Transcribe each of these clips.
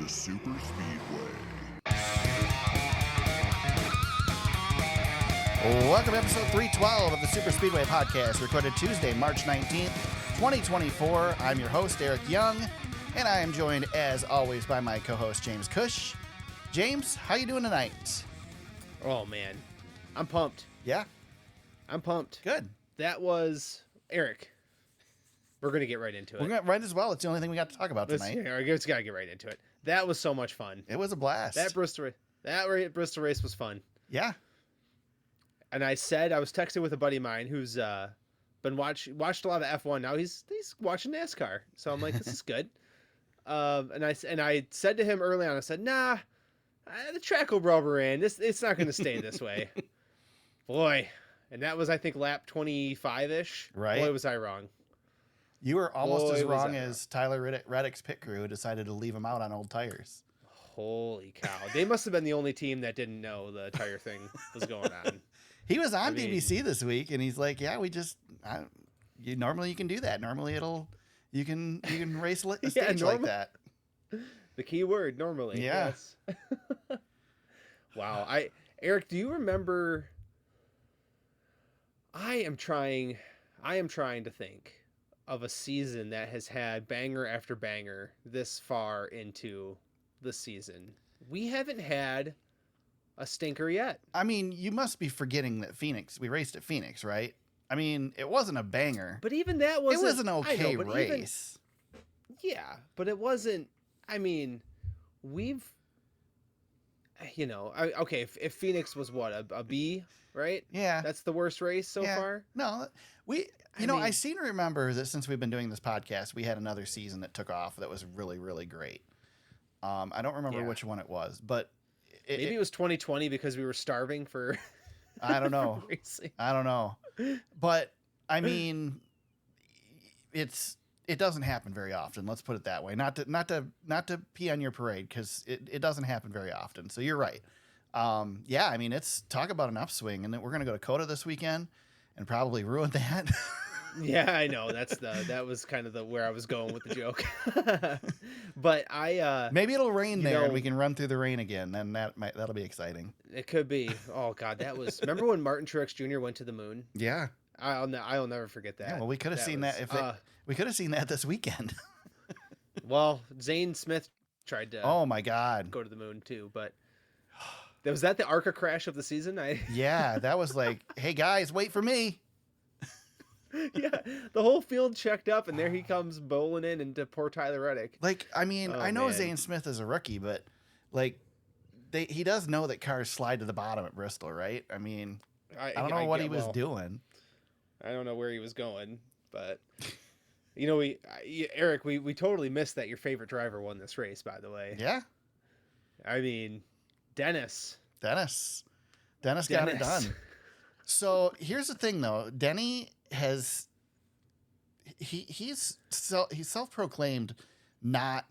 the Super Speedway. Welcome to episode 312 of the Super Speedway podcast, recorded Tuesday, March 19th, 2024. I'm your host, Eric Young, and I am joined, as always, by my co-host, James Cush. James, how you doing tonight? Oh, man. I'm pumped. Yeah? I'm pumped. Good. That was Eric. We're going to get right into it. We're going to right as well. It's the only thing we got to talk about tonight. I just got to get right into it. That was so much fun. It was a blast. That Bristol race was fun. Yeah. And I was texting with a buddy of mine who's been watched a lot of F1. Now he's watching NASCAR. So I'm like, this is good. And I said to him early on, I said, nah, the track will rubber in. It's not going to stay this way. Boy. And that was, I think, lap 25-ish. Right. Boy, was I wrong. You were almost as wrong as Tyler Reddick's pit crew who decided to leave him out on old tires. Holy cow. They must have been the only team that didn't know the tire thing was going on. He was on BBC this week, and he's like, "Yeah, normally you can do that. Normally you can race a stage like that." The key word, normally. Yeah. Yes. Wow. Eric, do you remember? I am trying to think of a season that has had banger after banger this far into the season. We haven't had a stinker yet. I mean, you must be forgetting that we raced at Phoenix, right? I mean, it wasn't a banger. But even that wasn't... It was an okay race. Yeah, but it wasn't... I mean, we've... okay, if Phoenix was what, a B, right? Yeah. That's the worst race so far? No, I seem to remember that since we've been doing this podcast, we had another season that took off that was really, really great. I don't remember which one it was, but... Maybe it was 2020 because we were starving for... I don't know. Racing. I don't know. But, I mean, it doesn't happen very often. Let's put it that way. Not to pee on your parade, because it doesn't happen very often. So you're right. Yeah, I mean, it's talk about an upswing, and then we're going to go to COTA this weekend and probably ruin that. Yeah, I know. That was kind of where I was going with the joke. But maybe it'll rain there and we can run through the rain again. Then that'll be exciting. It could be. Oh God, remember when Martin Truex Jr. went to the moon? Yeah. I'll never forget that. Yeah, well, we could have seen that we could have seen that this weekend. Well, Zane Smith tried to. Oh my God. Go to the moon too, but was that the ARCA crash of the season? Yeah, that was like, hey guys, wait for me. Yeah, the whole field checked up, and there he comes bowling in into poor Tyler Reddick. Like, I mean, I know Zane Smith is a rookie, but like, he does know that cars slide to the bottom at Bristol, right? I mean, I don't know what he was doing. I don't know where he was going, but Eric, we totally missed that your favorite driver won this race. By the way, yeah. I mean, Dennis got it done. So here's the thing, though. Denny he's self-proclaimed not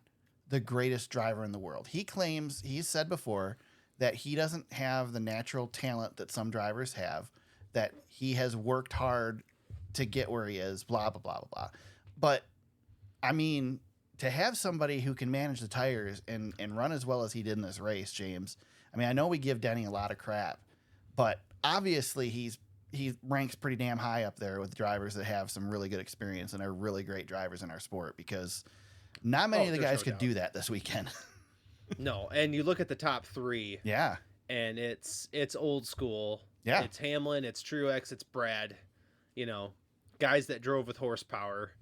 the greatest driver in the world. He's said before that he doesn't have the natural talent that some drivers have, that he has worked hard to get where he is, blah, blah, blah, blah, blah. But, I mean, to have somebody who can manage the tires and run as well as he did in this race, James, I mean, I know we give Denny a lot of crap, but obviously he ranks pretty damn high up there with drivers that have some really good experience and are really great drivers in our sport, because not many of the guys could do that this weekend. No, and you look at the top three. Yeah. And it's old school. Yeah. It's Hamlin, it's Truex, it's Brad. Guys that drove with horsepower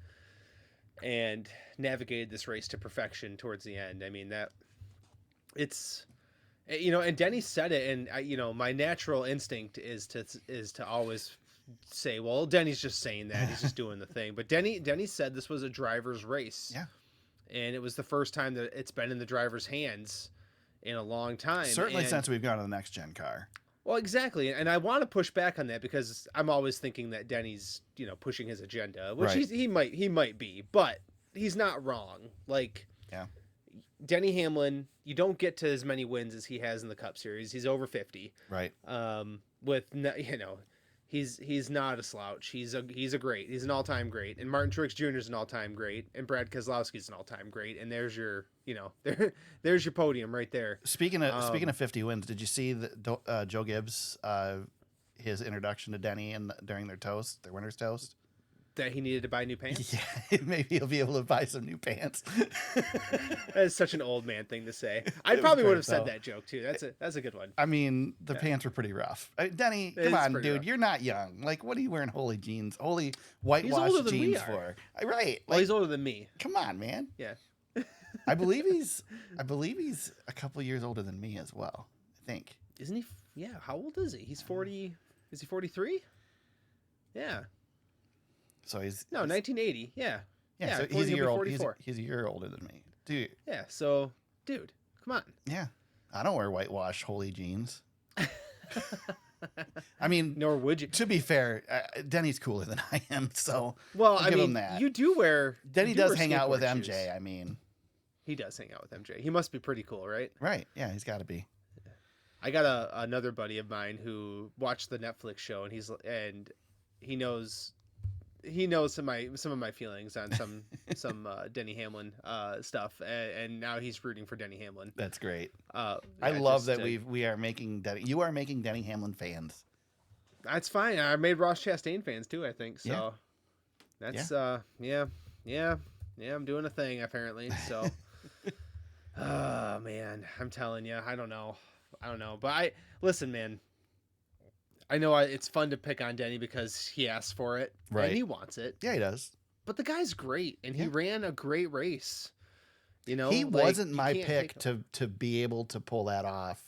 and navigated this race to perfection towards the end. I mean, and Denny said it, and my natural instinct is to always say, well, Denny's just saying that, he's just doing the thing. But Denny said this was a driver's race. Yeah. And it was the first time that it's been in the driver's hands in a long time. Certainly since we've gone to the next gen car. Well, exactly. And I want to push back on that, because I'm always thinking that Denny's, pushing his agenda, which right. he might be, but he's not wrong. Like, yeah. Denny Hamlin, you don't get to as many wins as he has in the Cup Series. He's over 50. Right. he's not a slouch. He's an all-time great. And Martin Truex Jr. is an all-time great, and Brad Keselowski's an all-time great. And there's your, there's your podium right there. Speaking of 50 wins, did you see Joe Gibbs his introduction to Denny during their winner's toast? That he needed to buy new pants? Yeah, maybe he'll be able to buy some new pants. That is such an old man thing to say. I probably would have said that joke too. That's a good one. I mean, the pants were pretty rough. Denny, come on, dude. Rough. You're not young. Like, what are you wearing holy whitewashed jeans for? Right. Well, he's older than me. Come on, man. Yeah. I believe he's a couple years older than me as well, I think. Isn't he? Yeah. How old is he? He's 40. Is he 43? Yeah. So he's 1980. Yeah. Yeah. So he's a year old. He's a year older than me, dude. Yeah. So, dude, come on. Yeah. I don't wear whitewash holy jeans. I mean, nor would you. To be fair, Denny's cooler than I am, so well, I'll give him that. You do wear. Denny does hang out with MJ. I mean, he does hang out with MJ. He must be pretty cool, right? Right. Yeah, he's got to be. I got another buddy of mine who watched the Netflix show, and he knows some of my feelings on some Denny Hamlin stuff, and now he's rooting for Denny Hamlin. That's great. I love that we are making Denny. You are making Denny Hamlin fans. That's fine. I made Ross Chastain fans too, I think. So that's I'm doing a thing apparently. So oh man, I'm telling you, I don't know. But listen, man. I know it's fun to pick on Denny because he asked for it, right? And he wants it. Yeah, he does. But the guy's great, and he ran a great race. He wasn't my pick to be able to pull that off,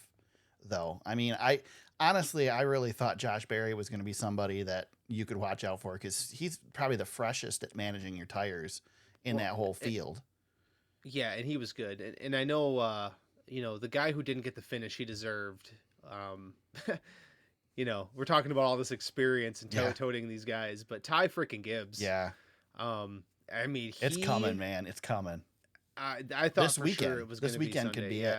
though. I mean, I really thought Josh Berry was going to be somebody that you could watch out for because he's probably the freshest at managing your tires in that whole field. Yeah, and he was good, and I know, the guy who didn't get the finish he deserved. We're talking about all this experience and toting these guys, but Ty freaking Gibbs. Yeah. I mean, it's coming, man. It's coming. I thought this for sure it was going to be Sunday. Could be it.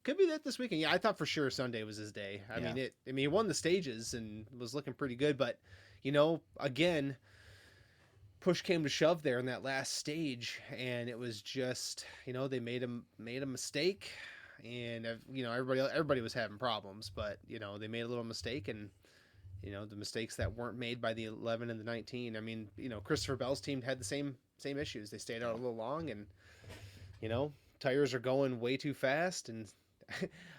Could be that this weekend. Yeah, I thought for sure Sunday was his day. I mean, he won the stages and was looking pretty good, but again, push came to shove there in that last stage, and it was just, they made a mistake. And everybody was having problems, but they made a little mistake, and the mistakes that weren't made by the 11 and the 19. I mean, Christopher Bell's team had the same issues. They stayed out a little long, and tires are going way too fast. And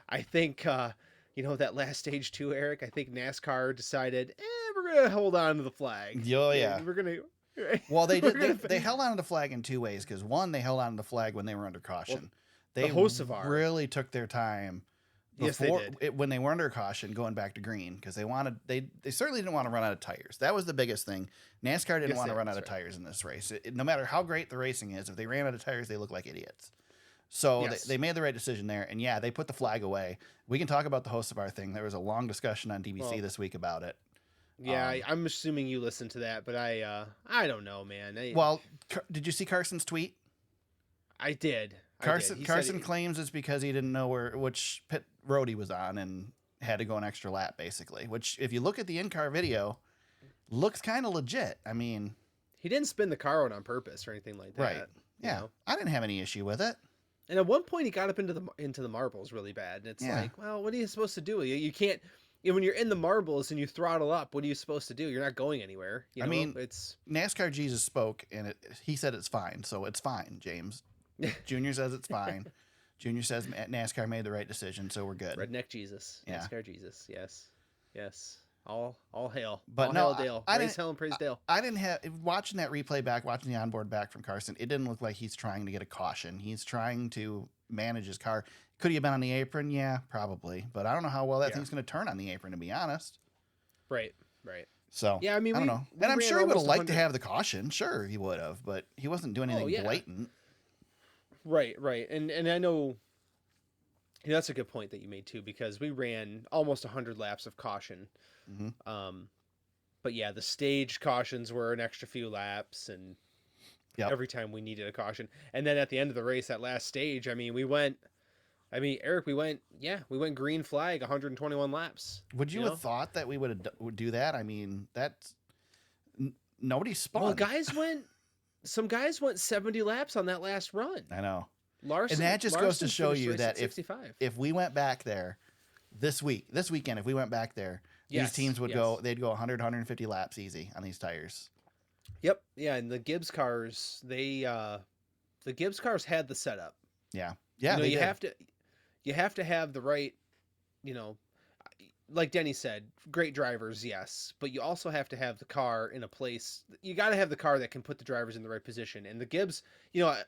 I think that last stage too, Eric. I think NASCAR decided, we're gonna hold on to the flag. Oh yeah, we're gonna. Well, they did. They held on to the flag in two ways. Because one, they held on to the flag when they were under caution. Well, they really took their time before, when they were under caution going back to green because they certainly didn't want to run out of tires. That was the biggest thing. NASCAR didn't want to run out of tires in this race. No matter how great the racing is, if they ran out of tires, they look like idiots. So they made the right decision there. And they put the flag away. We can talk about the Hocevar thing. There was a long discussion on DBC this week about it. Yeah, I'm assuming you listened to that, but I don't know, man. Did you see Carson's tweet? I did. Carson claims it's because he didn't know which pit road he was on and had to go an extra lap, basically. Which, if you look at the in-car video, looks kind of legit. I mean, he didn't spin the car out on purpose or anything like that. Right? Yeah, I didn't have any issue with it. And at one point, he got up into the marbles really bad, and it's like, well, what are you supposed to do? You can't. When you're in the marbles and you throttle up, what are you supposed to do? You're not going anywhere. I mean, it's NASCAR Jesus spoke, and he said it's fine, so it's fine, James. Junior says it's fine. Junior says NASCAR made the right decision, so we're good. Redneck Jesus. Yeah. NASCAR Jesus. Yes. All hail. But all hail Dale. Praise hell and praise Dale. I didn't have watching that replay back, watching the onboard back from Carson. It didn't look like he's trying to get a caution. He's trying to manage his car. Could he have been on the apron? Yeah, probably. But I don't know how well that thing's going to turn on the apron, to be honest. Right. So yeah, I mean, I don't know. And I'm sure he would have liked to have the caution. Sure, he would have, but he wasn't doing anything blatant. Right. And I know that's a good point that you made too, because we ran almost 100 laps of caution. Mm-hmm. But yeah, the stage cautions were an extra few laps, and every time we needed a caution. And then at the end of the race, that last stage, I mean, we went I mean, Eric, we went green flag, 121 laps. Would you have thought that we would do that? I mean, that's nobody spun. Well, some guys went 70 laps on that last run. I know. Larson, and that just goes to show you that if we went back there this weekend, if we went back there, these teams would they'd go 100, 150 laps easy on these tires. Yep. Yeah. And the Gibbs cars, the Gibbs cars had the setup. Yeah. Yeah. You have to have the right, like Denny said, great drivers, yes, but you also have to have the car in a place. You got to have the car that can put the drivers in the right position. And the Gibbs,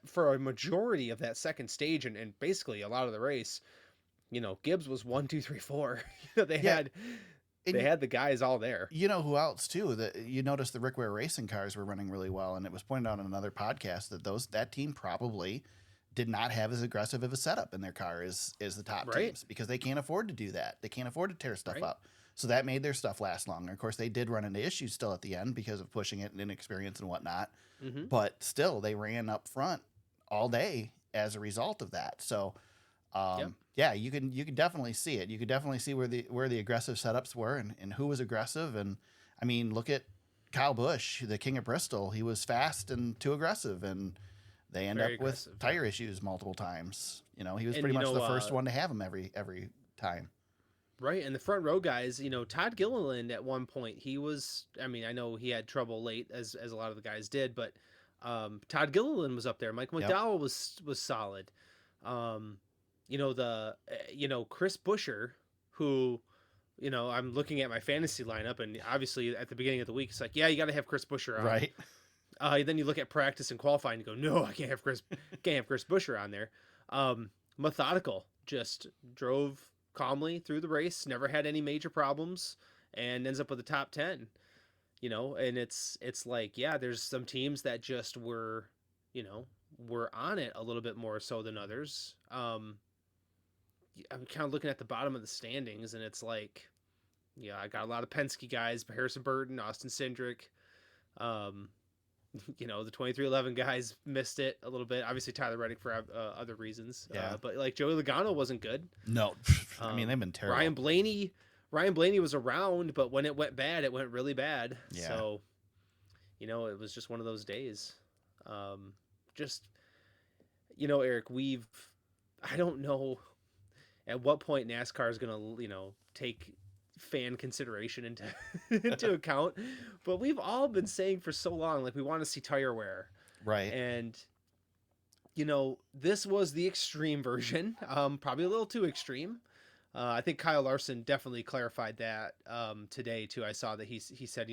for a majority of that second stage and basically a lot of the race, Gibbs was 1, 2, 3, 4. They had the guys all there. You know who else too? That you noticed the Rick Ware racing cars were running really well, and it was pointed out in another podcast that that team probably did not have as aggressive of a setup in their car as the top teams, because they can't afford to do that. They can't afford to tear stuff up. So that made their stuff last longer. Of course, they did run into issues still at the end because of pushing it and inexperience and whatnot. Mm-hmm. But still, they ran up front all day as a result of that. So, yeah, you can definitely see it. You could definitely see where the aggressive setups were and who was aggressive. And I mean, look at Kyle Busch, the king of Bristol. He was fast and too aggressive, and they end up with tire issues multiple times. He was pretty much the first one to have them every time. Right, and the front row guys, Todd Gilliland at one point, he was, I mean, I know he had trouble late as a lot of the guys did, but Todd Gilliland was up there. Mike McDowell was solid. Chris Buescher, who, I'm looking at my fantasy lineup, and obviously at the beginning of the week, it's like, yeah, you got to have Chris Buescher on. Right. Then you look at practice and qualifying and go, no, I can't have Chris Buescher on there. Methodical, just drove calmly through the race, never had any major problems, and ends up with a top 10. And it's like, yeah, there's some teams that just were on it a little bit more so than others. I'm kind of looking at the bottom of the standings, and it's like, yeah, I got a lot of Penske guys, Harrison Burton, Austin Cindric. The 2311 guys missed it a little bit. Obviously, Tyler Reddick for other reasons. Yeah. But like Joey Logano wasn't good. No, I mean, they've been terrible. Ryan Blaney was around, but when it went bad, it went really bad. Yeah. So, it was just one of those days. Eric, I don't know at what point NASCAR is going to, take fan consideration into account, but we've all been saying for so long, like, we want to see tire wear, right? And this was the extreme version, probably a little too extreme. I think Kyle Larson definitely clarified that today too. I saw that he said,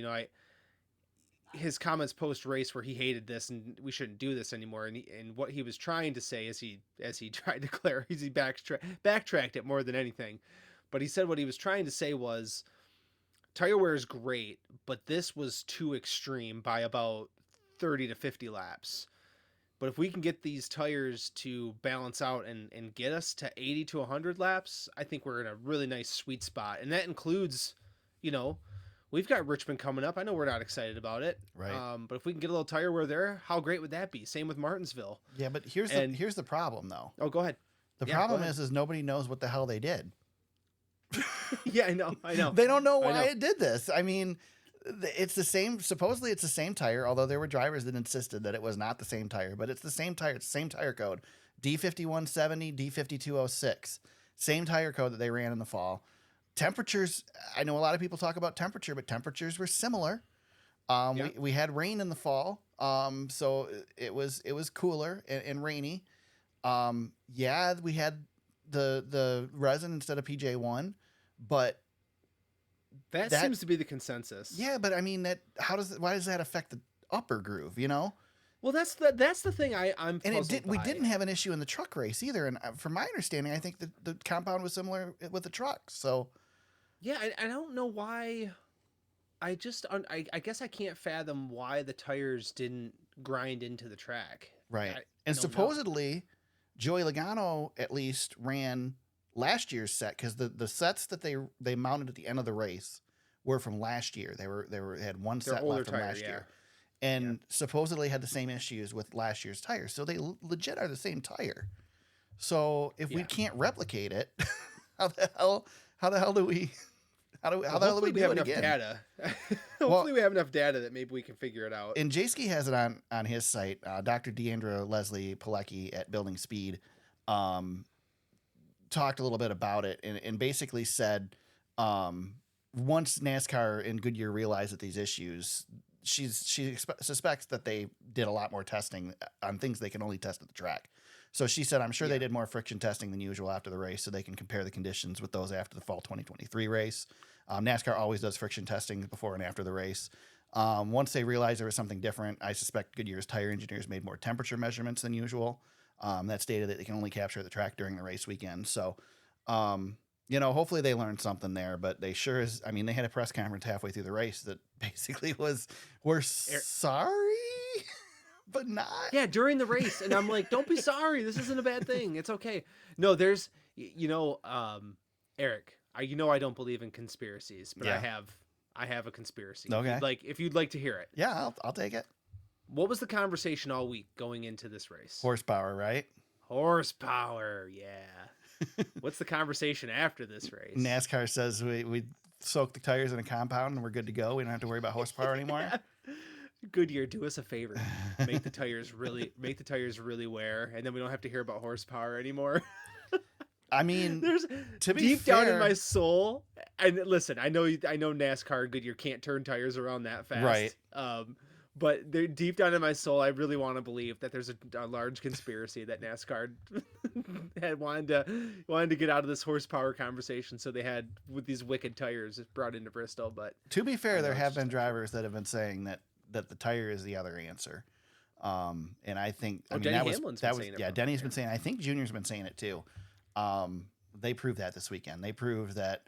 his comments post race where he hated this and we shouldn't do this anymore, and what he was trying to say as he tried to clarify, he backtracked it more than anything. But he said what he was trying to say was tire wear is great, but this was too extreme by about 30 to 50 laps. But if we can get these tires to balance out and get us to 80 to 100 laps, I think we're in a really nice sweet spot. And that includes, we've got Richmond coming up. I know we're not excited about it. Right. But if we can get a little tire wear there, how great would that be? Same with Martinsville. Yeah, but here's the problem, though. Oh, go ahead. The problem is nobody knows what the hell they did. Yeah, I know. They don't know why it did this. I mean, it's the same. Supposedly, it's the same tire. Although there were drivers that insisted that it was not the same tire, but it's the same tire. It's the same tire code: D5170, D5206. Same tire code that they ran in the fall. Temperatures. I know a lot of people talk about temperature, but temperatures were similar. We had rain in the fall, so it was cooler and rainy. Yeah, we had the resin instead of PJ1, but that seems to be the consensus. Yeah, but I mean, why does that affect the upper groove, Well, that's the thing I'm puzzled by. We didn't have an issue in the truck race either, and from my understanding, I think the compound was similar with the trucks. So yeah, I don't know why. I guess I can't fathom why the tires didn't grind into the track. Right. And supposedly Joey Logano at least ran last year's set, because the sets that they mounted at the end of the race were from last year. They had one set left from last year, and supposedly had the same issues with last year's tires. So they legit are the same tire. So if we Yeah. can't replicate it, how the hell do we how the hell do we do have it enough again? data. Hopefully we have enough data that maybe we can figure it out. And Jayski has it on his site. Dr. Deandra Leslie Pilecki at Building Speed talked a little bit about it and basically said once NASCAR and Goodyear realized that these issues, she suspects that they did a lot more testing on things they can only test at the track. So she said, I'm sure they did more friction testing than usual after the race so they can compare the conditions with those after the fall 2023 race. NASCAR always does friction testing before and after the race. Once they realized there was something different, I suspect Goodyear's tire engineers made more temperature measurements than usual. That's data that they can only capture at the track during the race weekend. So, hopefully they learned something there, but they sure is. I mean, they had a press conference halfway through the race that basically was, we're sorry, but not. Yeah, during the race. And I'm like, don't be sorry. This isn't a bad thing. It's okay. No, there's, Eric, I don't believe in conspiracies, but I have a conspiracy. Okay. If you'd like to hear it. Yeah, I'll take it. What was the conversation all week going into this race? Horsepower, right? Horsepower, yeah. What's the conversation after this race? NASCAR says we soak the tires in a compound and we're good to go. We don't have to worry about horsepower anymore. Yeah. Goodyear, do us a favor. Make the tires really wear, and then we don't have to hear about horsepower anymore. I mean, there's to be deep fair, down in my soul, and listen, I know NASCAR and Goodyear can't turn tires around that fast, right? But deep down in my soul, I really want to believe that there's a large conspiracy that NASCAR had wanted to get out of this horsepower conversation, so they had with these wicked tires brought into Bristol. But to be fair, there have been drivers that have been saying that the tire is the other answer. And I think Denny's been saying. I think Junior's been saying it too. They proved that this weekend. They proved that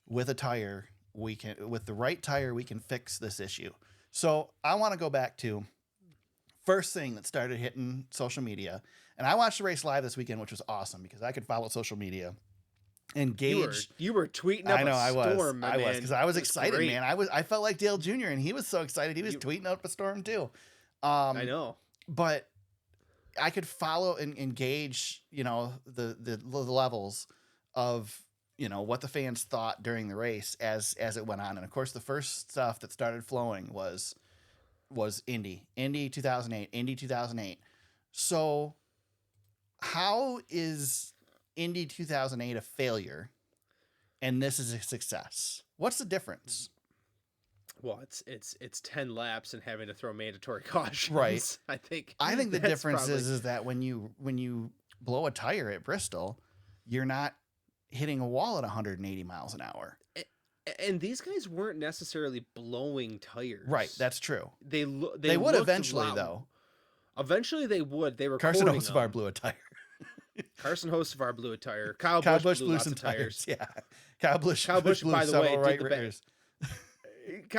with the right tire, we can fix this issue. So I want to go back to first thing that started hitting social media. And I watched the race live this weekend, which was awesome because I could follow social media, engage. You were tweeting up I was because I was excited, great. man. I felt like Dale Jr. and he was so excited. He was tweeting up a storm too. I know. But I could follow and engage, the levels of, what the fans thought during the race as it went on. And of course, the first stuff that started flowing was Indy 2008. So how is Indy 2008 a failure and this is a success? What's the difference? Well, it's 10 laps and having to throw mandatory cautions. Right. I think the difference is that when you blow a tire at Bristol, you're not hitting a wall at 180 miles an hour. And these guys weren't necessarily blowing tires. Right, that's true. They would eventually though. Eventually they would. They were Carson Hocevar blew a tire. Carson Hocevar blew a tire. Kyle Busch blew some tires. Yeah. Kyle Busch blew by the way, right rears.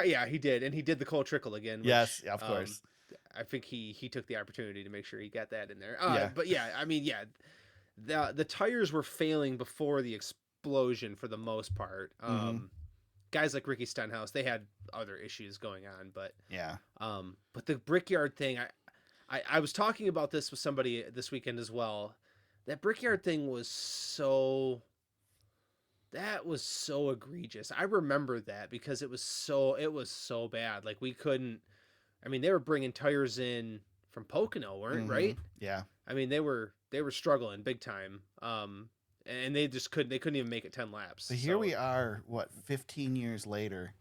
Yeah, he did, and he did the Cole Trickle again. Which, yes, of course. I think he took the opportunity to make sure he got that in there. Yeah. But the tires were failing before the explosion for the most part. Guys like Ricky Stenhouse, they had other issues going on, but yeah. But the Brickyard thing, I was talking about this with somebody this weekend as well. That Brickyard thing was so egregious. I remember that because it was so bad. Like we couldn't. I mean, they were bringing tires in from Pocono, right? Yeah. I mean, they were struggling big time. And they just couldn't even make it 10 laps. So here we are, 15 years later,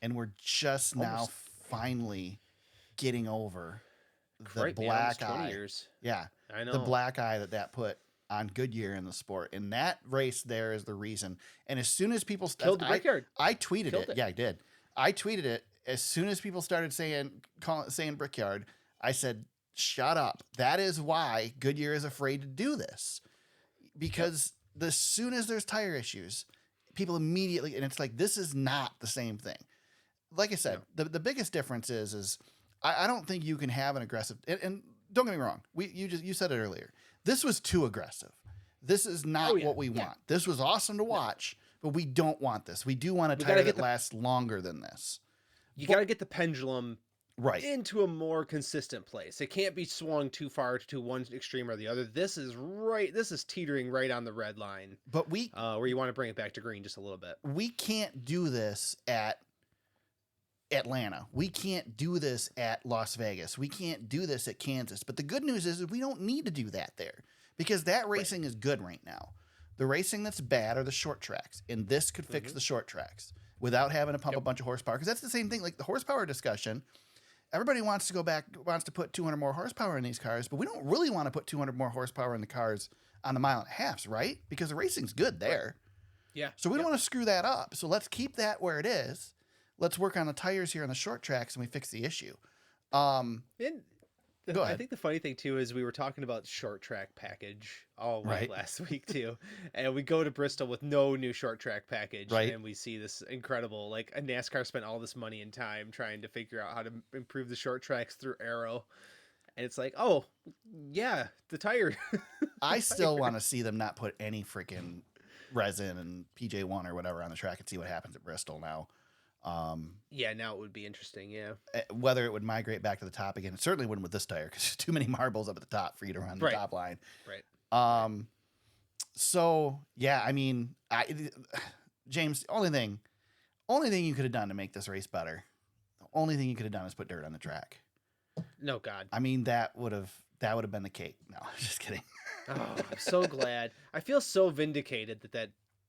and we're just now finally getting over the black eye. Years. Yeah. I know. The black eye that put on Goodyear in the sport. And that race there is the reason. And as soon as people killed the Brickyard. I tweeted it. Yeah, I did. I tweeted it as soon as people started saying Brickyard. I said, shut up. That is why Goodyear is afraid to do this. Because as soon as there's tire issues, people immediately, and it's like, this is not the same thing. Like I said, the biggest difference is I don't think you can have an aggressive, and don't get me wrong. You said it earlier. This was too aggressive. This is not what we want. This was awesome to watch, but we don't want this. We do want a tire that lasts longer than this. You got to get the pendulum Right. into a more consistent place. It can't be swung too far to one extreme or the other. This is teetering right on the red line. But where you want to bring it back to green just a little bit. We can't do this at Atlanta. We can't do this at Las Vegas. We can't do this at Kansas. But the good news is we don't need to do that there because that racing is good right now. The racing that's bad are the short tracks, and this could fix the short tracks without having to pump a bunch of horsepower. Because that's the same thing, like the horsepower discussion. Everybody wants to put 200 more horsepower in these cars, but we don't really want to put 200 more horsepower in the cars on the mile and a halfs, right? Because the racing's good there. Yeah. So we don't want to screw that up. So let's keep that where it is. Let's work on the tires here on the short tracks, and we fix the issue. Go ahead. I think the funny thing too is we were talking about short track package all week last week too, and we go to Bristol with no new short track package, and we see this incredible, like a NASCAR spent all this money and time trying to figure out how to improve the short tracks through aero, and it's like, oh yeah, the tire. I still want to see them not put any freaking resin and PJ1 or whatever on the track and see what happens at Bristol now. Yeah, now it would be interesting. Yeah, whether it would migrate back to the top again. It certainly wouldn't with this tire because there's too many marbles up at the top for you to run the top line. Right. So yeah, I mean, James, only thing you could have done to make this race better, the only thing you could have done is put dirt on the track. No, God. I mean, that would have been the cake. No, just kidding. Oh, I'm so glad. I feel so vindicated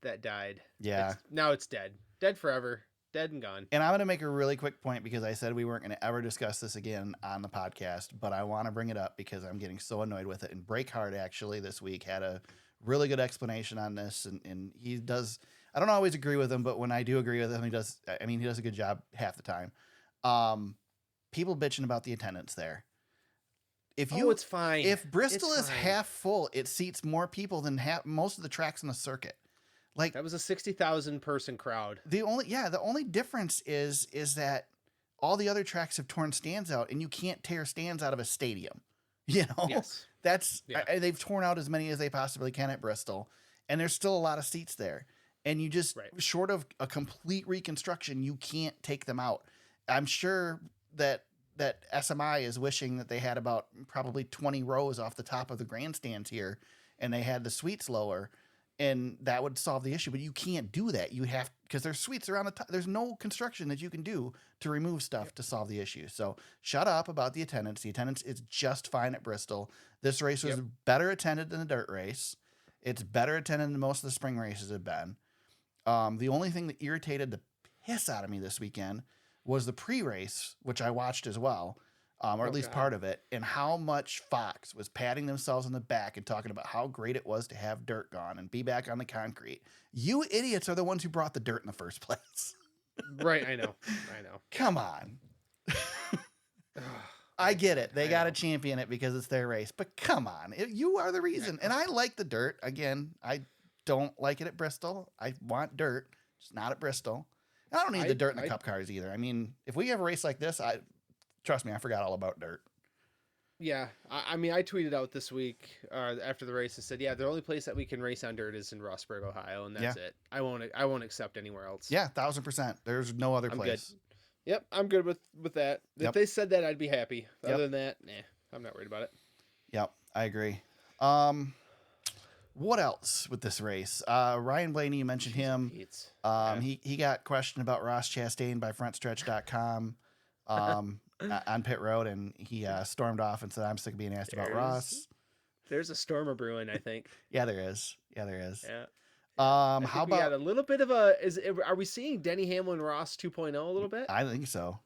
that died. Yeah. Now it's dead forever. Dead and gone. And I'm going to make a really quick point because I said we weren't going to ever discuss this again on the podcast, but I want to bring it up because I'm getting so annoyed with it. And Breakhard actually this week had a really good explanation on this. And he does, I don't always agree with him, but when I do agree with him, he does a good job half the time. People bitching about the attendance there. It's fine. If Bristol is half full, it seats more people than most of the tracks on the circuit. Like that was a 60,000 person crowd. The only difference is that all the other tracks have torn stands out, and you can't tear stands out of a stadium. You know, they've torn out as many as they possibly can at Bristol, and there's still a lot of seats there. And you just short of a complete reconstruction, you can't take them out. I'm sure that SMI is wishing that they had about probably 20 rows off the top of the grandstands here, and they had the suites lower. And that would solve the issue, but you can't do that. You have, because there's suites around the top. There's no construction that you can do to remove stuff to solve the issue. So shut up about the attendance. The attendance is just fine at Bristol. This race was better attended than the dirt race. It's better attended than most of the spring races have been. The only thing that irritated the piss out of me this weekend was the Prix race, which I watched as well. Or at least part of it, and how much Fox was patting themselves on the back and talking about how great it was to have dirt gone and be back on the concrete. You idiots are the ones who brought the dirt in the first place. Right, I know. Come on. I get it. They got to champion it because it's their race, but come on. You are the reason. And I like the dirt. Again, I don't like it at Bristol. I want dirt, just not at Bristol. I don't need the dirt in the cup cars either. I mean, if we have a race like this, trust me, I forgot all about dirt. Yeah, I mean, I tweeted out this week after the race and said, "Yeah, the only place that we can race on dirt is in Rossburg, Ohio, and that's it. I won't accept anywhere else." Yeah, 1,000%. There's no other place. Good. Yep, I'm good with that. If they said that, I'd be happy. Other than that, I'm not worried about it. Yep, I agree. What else with this race? Ryan Blaney, you mentioned him. He got questioned about Ross Chastain by frontstretch.com. On pit road, and he stormed off and said, "I'm sick of being asked about Ross." There's a stormer brewing, I think. Yeah, there is. Yeah. How about we got a little bit of are we seeing Denny Hamlin Ross 2.0 a little bit? I think so.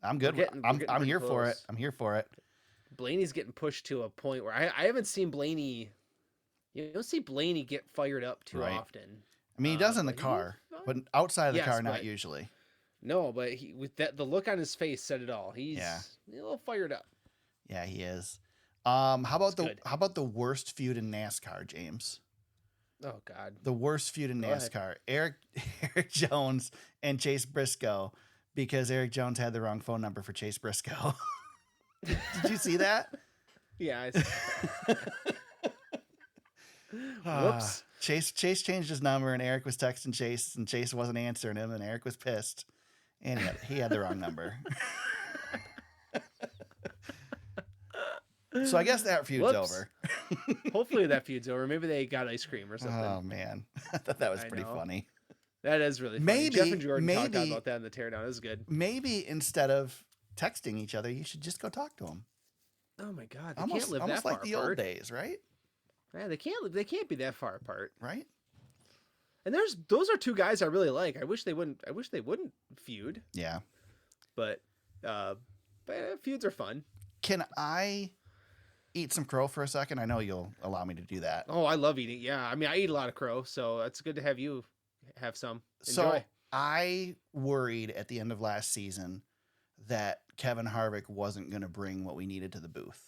I'm good. I'm here for it. I'm here for it. Blaney's getting pushed to a point where I haven't seen Blaney. You don't see Blaney get fired up too often. I mean, he does in the car, but outside of the car, not usually. No, but the look on his face said it all. He's a little fired up. Yeah, he is. How about the worst feud in NASCAR, James? Oh God. The worst feud in NASCAR. Eric Jones and Chase Briscoe, because Eric Jones had the wrong phone number for Chase Briscoe. Did you see that? Yeah, I see. Whoops. Chase changed his number, and Eric was texting Chase, and Chase wasn't answering him, and Eric was pissed. And he had the wrong number. So I guess that feud's over. Hopefully that feud's over. Maybe they got ice cream or something. Oh man, I thought that was pretty funny. That is really funny. Jeff and Jordan talked about that in the teardown. It was good. Maybe instead of texting each other, you should just go talk to them. Oh my God, they can't live that far apart. Almost like the old days, right? Yeah, they can't be that far apart, right? And those are two guys I really like. I wish they wouldn't feud. Yeah, but feuds are fun. Can I eat some crow for a second? I know you'll allow me to do that. Oh, I love eating. Yeah, I mean, I eat a lot of crow, so it's good to have you have some. Enjoy. So I worried at the end of last season that Kevin Harvick wasn't going to bring what we needed to the booth.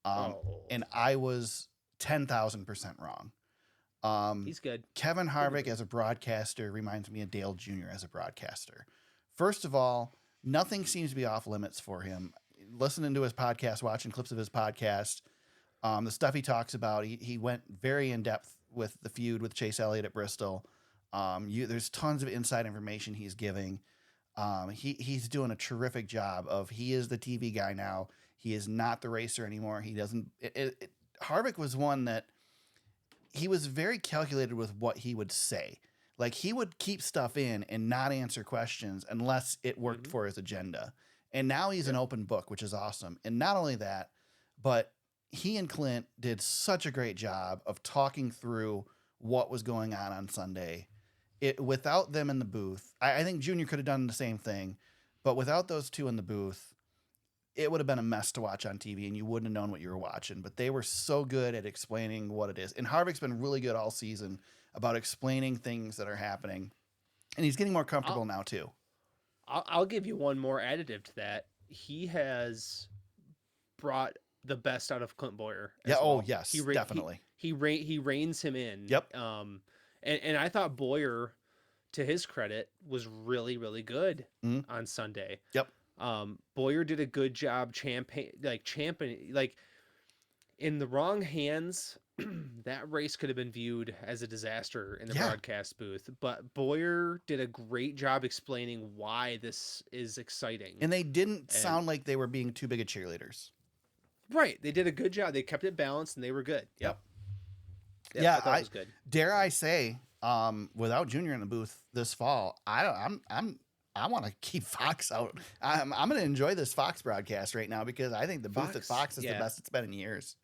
And I was 10,000% wrong. He's good. Kevin Harvick as a broadcaster reminds me of Dale Jr. as a broadcaster. First of all, nothing seems to be off limits for him. Listening to his podcast, watching clips of his podcast, the stuff he talks about, he went very in depth with the feud with Chase Elliott at Bristol. There's tons of inside information he's giving. He's doing a terrific job he is the TV guy now. He is not the racer anymore. He doesn't. Harvick was one that he was very calculated with what he would say. Like he would keep stuff in and not answer questions unless it worked for his agenda. And now he's an open book, which is awesome. And not only that, but he and Clint did such a great job of talking through what was going on Sunday. Without them in the booth, I think Junior could have done the same thing, but without those two in the booth, it would have been a mess to watch on TV and you wouldn't have known what you were watching. But they were so good at explaining what it is. And Harvick's been really good all season about explaining things that are happening. And he's getting more comfortable now too. I'll give you one more additive to that. He has brought the best out of Clint Boyer. Yeah. Well. Oh yes, definitely. He reins him in. Yep. And I thought Boyer, to his credit, was really, really good on Sunday. Yep. Boyer did a good job championing, in the wrong hands. That race could have been viewed as a disaster in the broadcast booth, but Boyer did a great job explaining why this is exciting. And they didn't sound like they were being too big of cheerleaders. Right. They did a good job. They kept it balanced and they were good. Yep. Yeah, I thought it was good. Dare I say, without Junior in the booth this fall, I want to keep Fox out. I'm going to enjoy this Fox broadcast right now because I think the booth at Fox is the best it's been in years.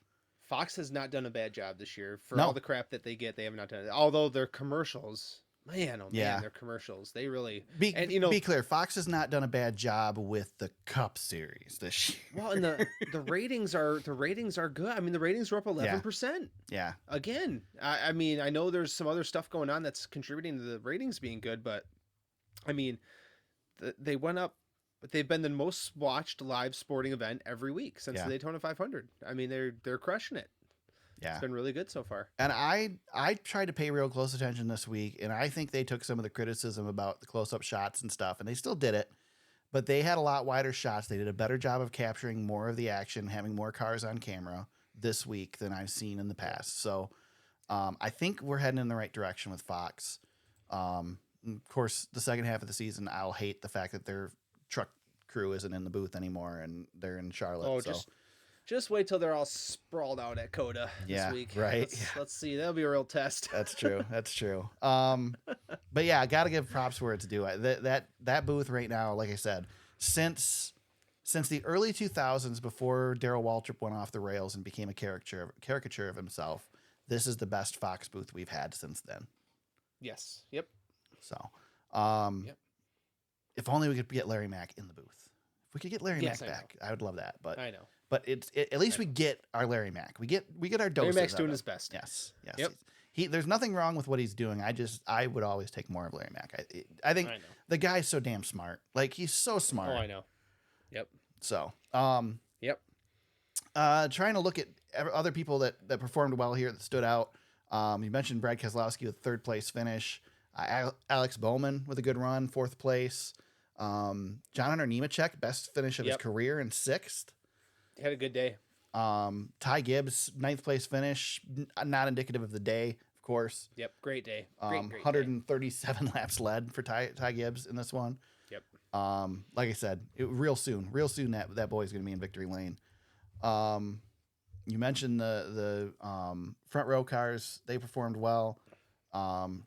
Fox has not done a bad job this year for all the crap that they get. They have not done it. Although their commercials, man, their commercials, they really be clear. Fox has not done a bad job with the Cup Series this year. Well, and the ratings are good. I mean, the ratings were up 11%. Yeah. Again, I mean, I know there's some other stuff going on that's contributing to the ratings being good, but I mean, they went up. But they've been the most watched live sporting event every week since the Daytona 500. I mean, they're crushing it. Yeah, it's been really good so far. And I tried to pay real close attention this week, and I think they took some of the criticism about the close-up shots and stuff, and they still did it, but they had a lot wider shots. They did a better job of capturing more of the action, having more cars on camera this week than I've seen in the past. So I think we're heading in the right direction with Fox. Of course, the second half of the season, I'll hate the fact that their truck crew isn't in the booth anymore and they're in Charlotte. Oh, just wait till they're all sprawled out at COTA this week. Right. Let's see. That'll be a real test. That's true. That's true. But yeah, I got to give props where it's due. That booth right now, like I said, since the early 2000s, before Darrell Waltrip went off the rails and became a caricature of himself, this is the best Fox booth we've had since then. Yes. Yep. So, if only we could get Larry Mack in the booth. If we could get Larry Mack back, I would love that. But I know. But at least we get our Larry Mack. We get our doses. Larry Mack's doing his best. Yes. Yep. There's nothing wrong with what he's doing. I would always take more of Larry Mack. I think the guy's so damn smart. Like he's so smart. Oh, I know. Yep. So, yep. Trying to look at other people that performed well here that stood out. You mentioned Brad Keselowski with third place finish. Alex Bowman with a good run, fourth place. John Hunter Nemechek, best finish of his career in sixth. Had a good day. Ty Gibbs, ninth place finish, not indicative of the day, of course. Yep, great day. Great 137 laps led for Ty Gibbs in this one. Yep. Like I said, real soon that boy's going to be in victory lane. You mentioned the front row cars; they performed well.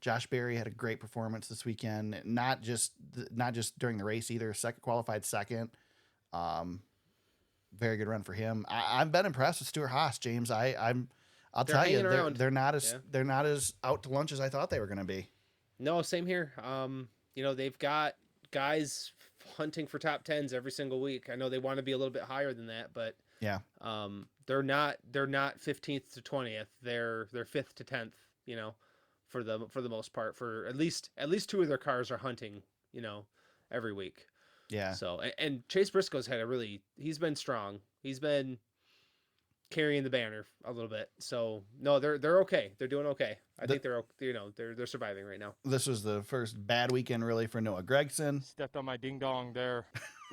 Josh Berry had a great performance this weekend. Not just during the race either. Qualified second. Very good run for him. I've been impressed with Stewart Haas, James. I'll tell you, they're not as out to lunch as I thought they were going to be. No, same here. They've got guys hunting for top 10s every single week. I know they want to be a little bit higher than that, but yeah, they're not 15th to 20th. They're 5th to 10th. For the most part, for at least two of their cars are hunting. Every week. Yeah. So and Chase Briscoe's he's been strong. He's been carrying the banner a little bit. So no, they're okay. They're doing okay. I think they're surviving right now. This was the first bad weekend really for Noah Gragson. Stepped on my ding dong there.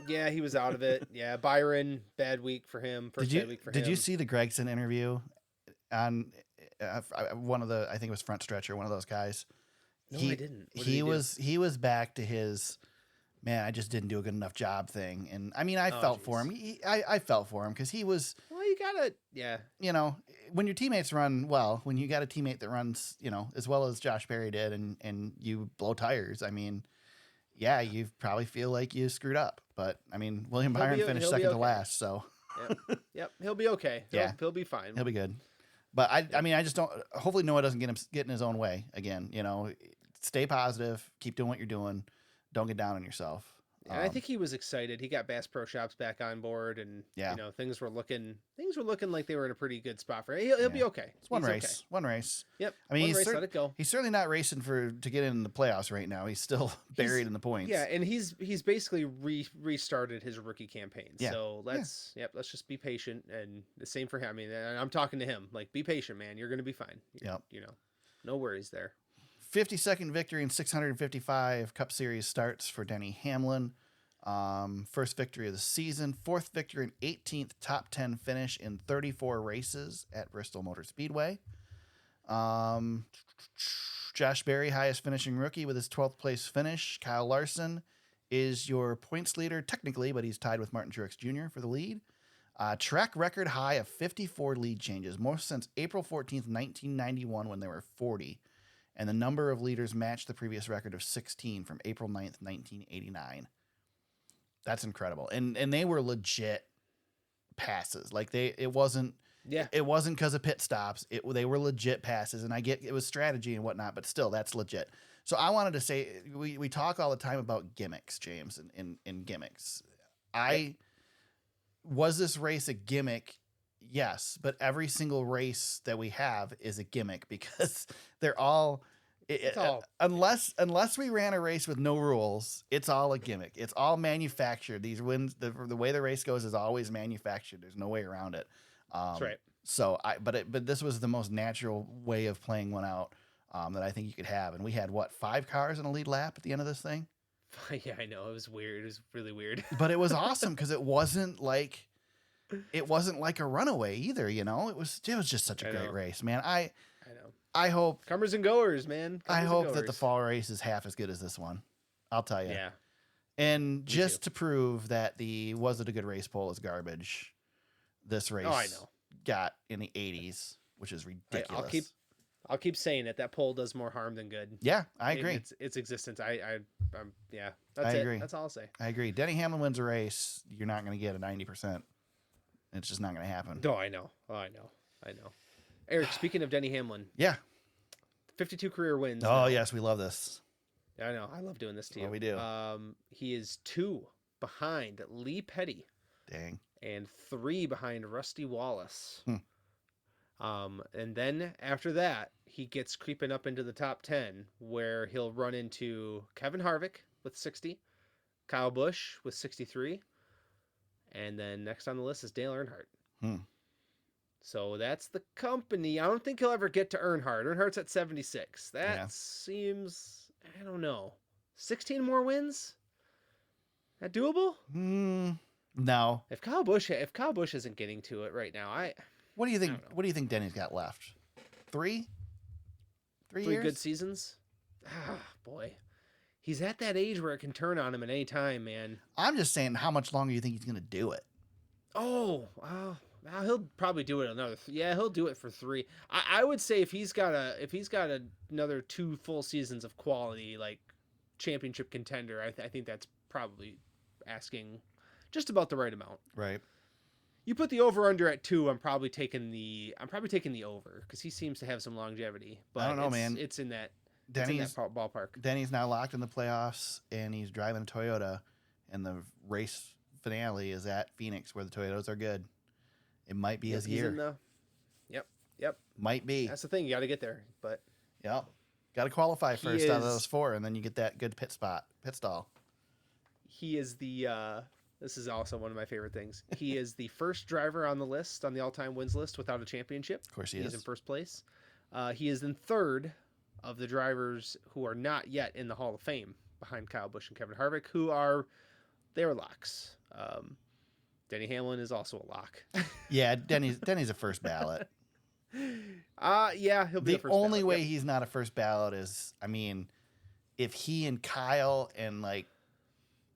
Yeah, he was out of it. Yeah, Byron, bad week for him. Did you see the Gragson interview on one of the, I think it was Front Stretcher, one of those guys? No, I didn't. He was back to his, man, I just didn't do a good enough job thing. And I mean, I felt for him. I felt for him because he was. Well, you gotta, yeah. When your teammates run well, when you got a teammate that runs, as well as Josh Berry did, and you blow tires, I mean, yeah, you probably feel like you screwed up. But I mean, William Byron finished second to last, so. Yep, he'll be okay. He'll be fine. He'll be good. But I mean, I just don't. Hopefully, Noah doesn't get in his own way again. Stay positive. Keep doing what you're doing. Don't get down on yourself. And I think he was excited. He got Bass Pro Shops back on board, and things were looking like they were in a pretty good spot for him. He'll be okay. It's one race. One race. Yep. I mean, let it go. He's certainly not racing to get in the playoffs right now. He's still buried in the points. Yeah, and he's basically restarted his rookie campaign. Yeah. So let's just be patient, and the same for him. I mean, I'm talking to him like, be patient, man. You're gonna be fine. Yep. No worries there. 52nd victory in 655 Cup Series starts for Denny Hamlin. First victory of the season. Fourth victory and 18th top 10 finish in 34 races at Bristol Motor Speedway. Josh Berry, highest finishing rookie with his 12th place finish. Kyle Larson is your points leader technically, but he's tied with Martin Truex Jr. for the lead. Track record high of 54 lead changes, most since April 14th, 1991 when there were 40. And the number of leaders matched the previous record of 16 from April 9th, 1989. That's incredible. And they were legit passes. Like it wasn't because of pit stops. They were legit passes. And I get it was strategy and whatnot, but still that's legit. So I wanted to say, we talk all the time about gimmicks, James, and gimmicks. Was this race a gimmick? Yes, but every single race that we have is a gimmick because they're all, unless we ran a race with no rules, it's all a gimmick. It's all manufactured. These wins, the way the race goes is always manufactured. There's no way around it. That's right. So but this was the most natural way of playing one out that I think you could have. And we had 5 cars in a lead lap at the end of this thing. Yeah, I know. It was weird. It was really weird. But it was awesome because it wasn't like a runaway either, it was just such a great race, man. I know. I hope comers and goers, man. I hope that the fall race is half as good as this one. I'll tell you. Yeah. And just to prove that the was it a good race poll is garbage, this race got in the 80s, which is ridiculous. I'll keep saying it. That poll does more harm than good. Yeah, I agree. Its existence. That's I agree. That's all I'll say. I agree. Denny Hamlin wins a race, you're not going to get a 90%. It's just not going to happen. No, I know. Eric, speaking of Denny Hamlin. Yeah. 52 career wins. Oh, now. yes. We love this. I know. I love doing this to you. Well, we do. He is 2 behind Lee Petty. Dang. And 3 behind Rusty Wallace. And then after that, he gets creeping up into the top 10 where he'll run into Kevin Harvick with 60, Kyle Busch with 63. And then next on the list is Dale Earnhardt. So that's the company. I don't think he'll ever get to Earnhardt. Earnhardt's at 76. That seems, I don't know, 16 more wins? That doable? No. If Kyle Busch isn't getting to it right now, what do you think? What do you think Denny's got left? 3 years? Good seasons? Ah, boy. He's at that age where it can turn on him at any time, man. I'm just saying, how much longer you think he's going to do it? He'll probably do it another. He'll do it for 3. I would say if he's got another 2 full seasons of quality, like championship contender, I think that's probably asking just about the right amount. Right. You put the over under at 2. I'm probably taking the over because he seems to have some longevity. But I don't know, man. It's in that. Denny's Ballpark. Denny's now locked in the playoffs, and he's driving a Toyota, and the race finale is at Phoenix, where the Toyotas are good. It might be his year. Yep. Might be. That's the thing. You got to get there, but Yep. Got to qualify first out of those 4, and then you get that good pit stall. He is the. This is also one of my favorite things. He is the first driver on the list, on the all-time wins list, without a championship. Of course, he is. He's in first place. He is in third of the drivers who are not yet in the Hall of Fame, behind Kyle Busch and Kevin Harvick, who are their locks. Denny Hamlin is also a lock. Yeah, Denny's a first ballot. Yeah, he'll be the first only ballot. way he's not a first ballot is, I mean, if he and Kyle and like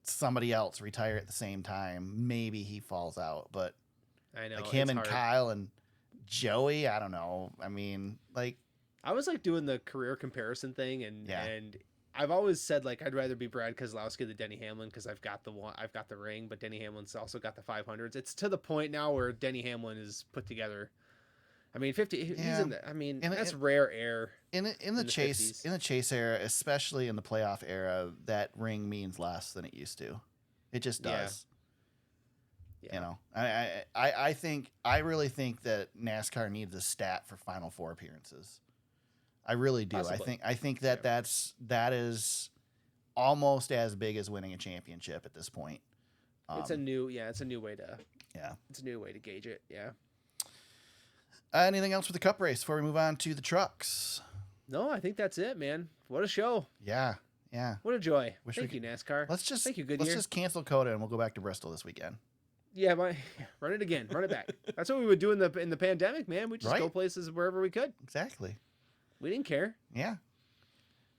somebody else retire at the same time, maybe he falls out. But I know, like him and hard. Kyle and Joey, I don't know. I mean, like, I was like doing the career comparison thing, and I've always said like I'd rather be Brad Keselowski than Denny Hamlin because I've got the ring, but Denny Hamlin's also got the 500s. It's to the point now where Denny Hamlin is put together. I mean, 50. He's in the. I mean, that's rare air. In the chase 50s. In the chase era, especially in the playoff era, that ring means less than it used to. It just does. Yeah. You know, I really think that NASCAR needs a stat for Final Four appearances. I really do. Possibly. I think that that is almost as big as winning a championship at this point. It's a new way to it's a new way to gauge it. Yeah. Anything else with the Cup race before we move on to the trucks? No, I think that's it, man. What a show. Yeah. What a joy. Wish Thank you, NASCAR. Thank you, Goodyear. Let's just cancel COTA and we'll go back to Bristol this weekend. Yeah, run it again. Run it back. That's what we would do in the pandemic, man. We just go places wherever we could. Exactly. We didn't care. Yeah.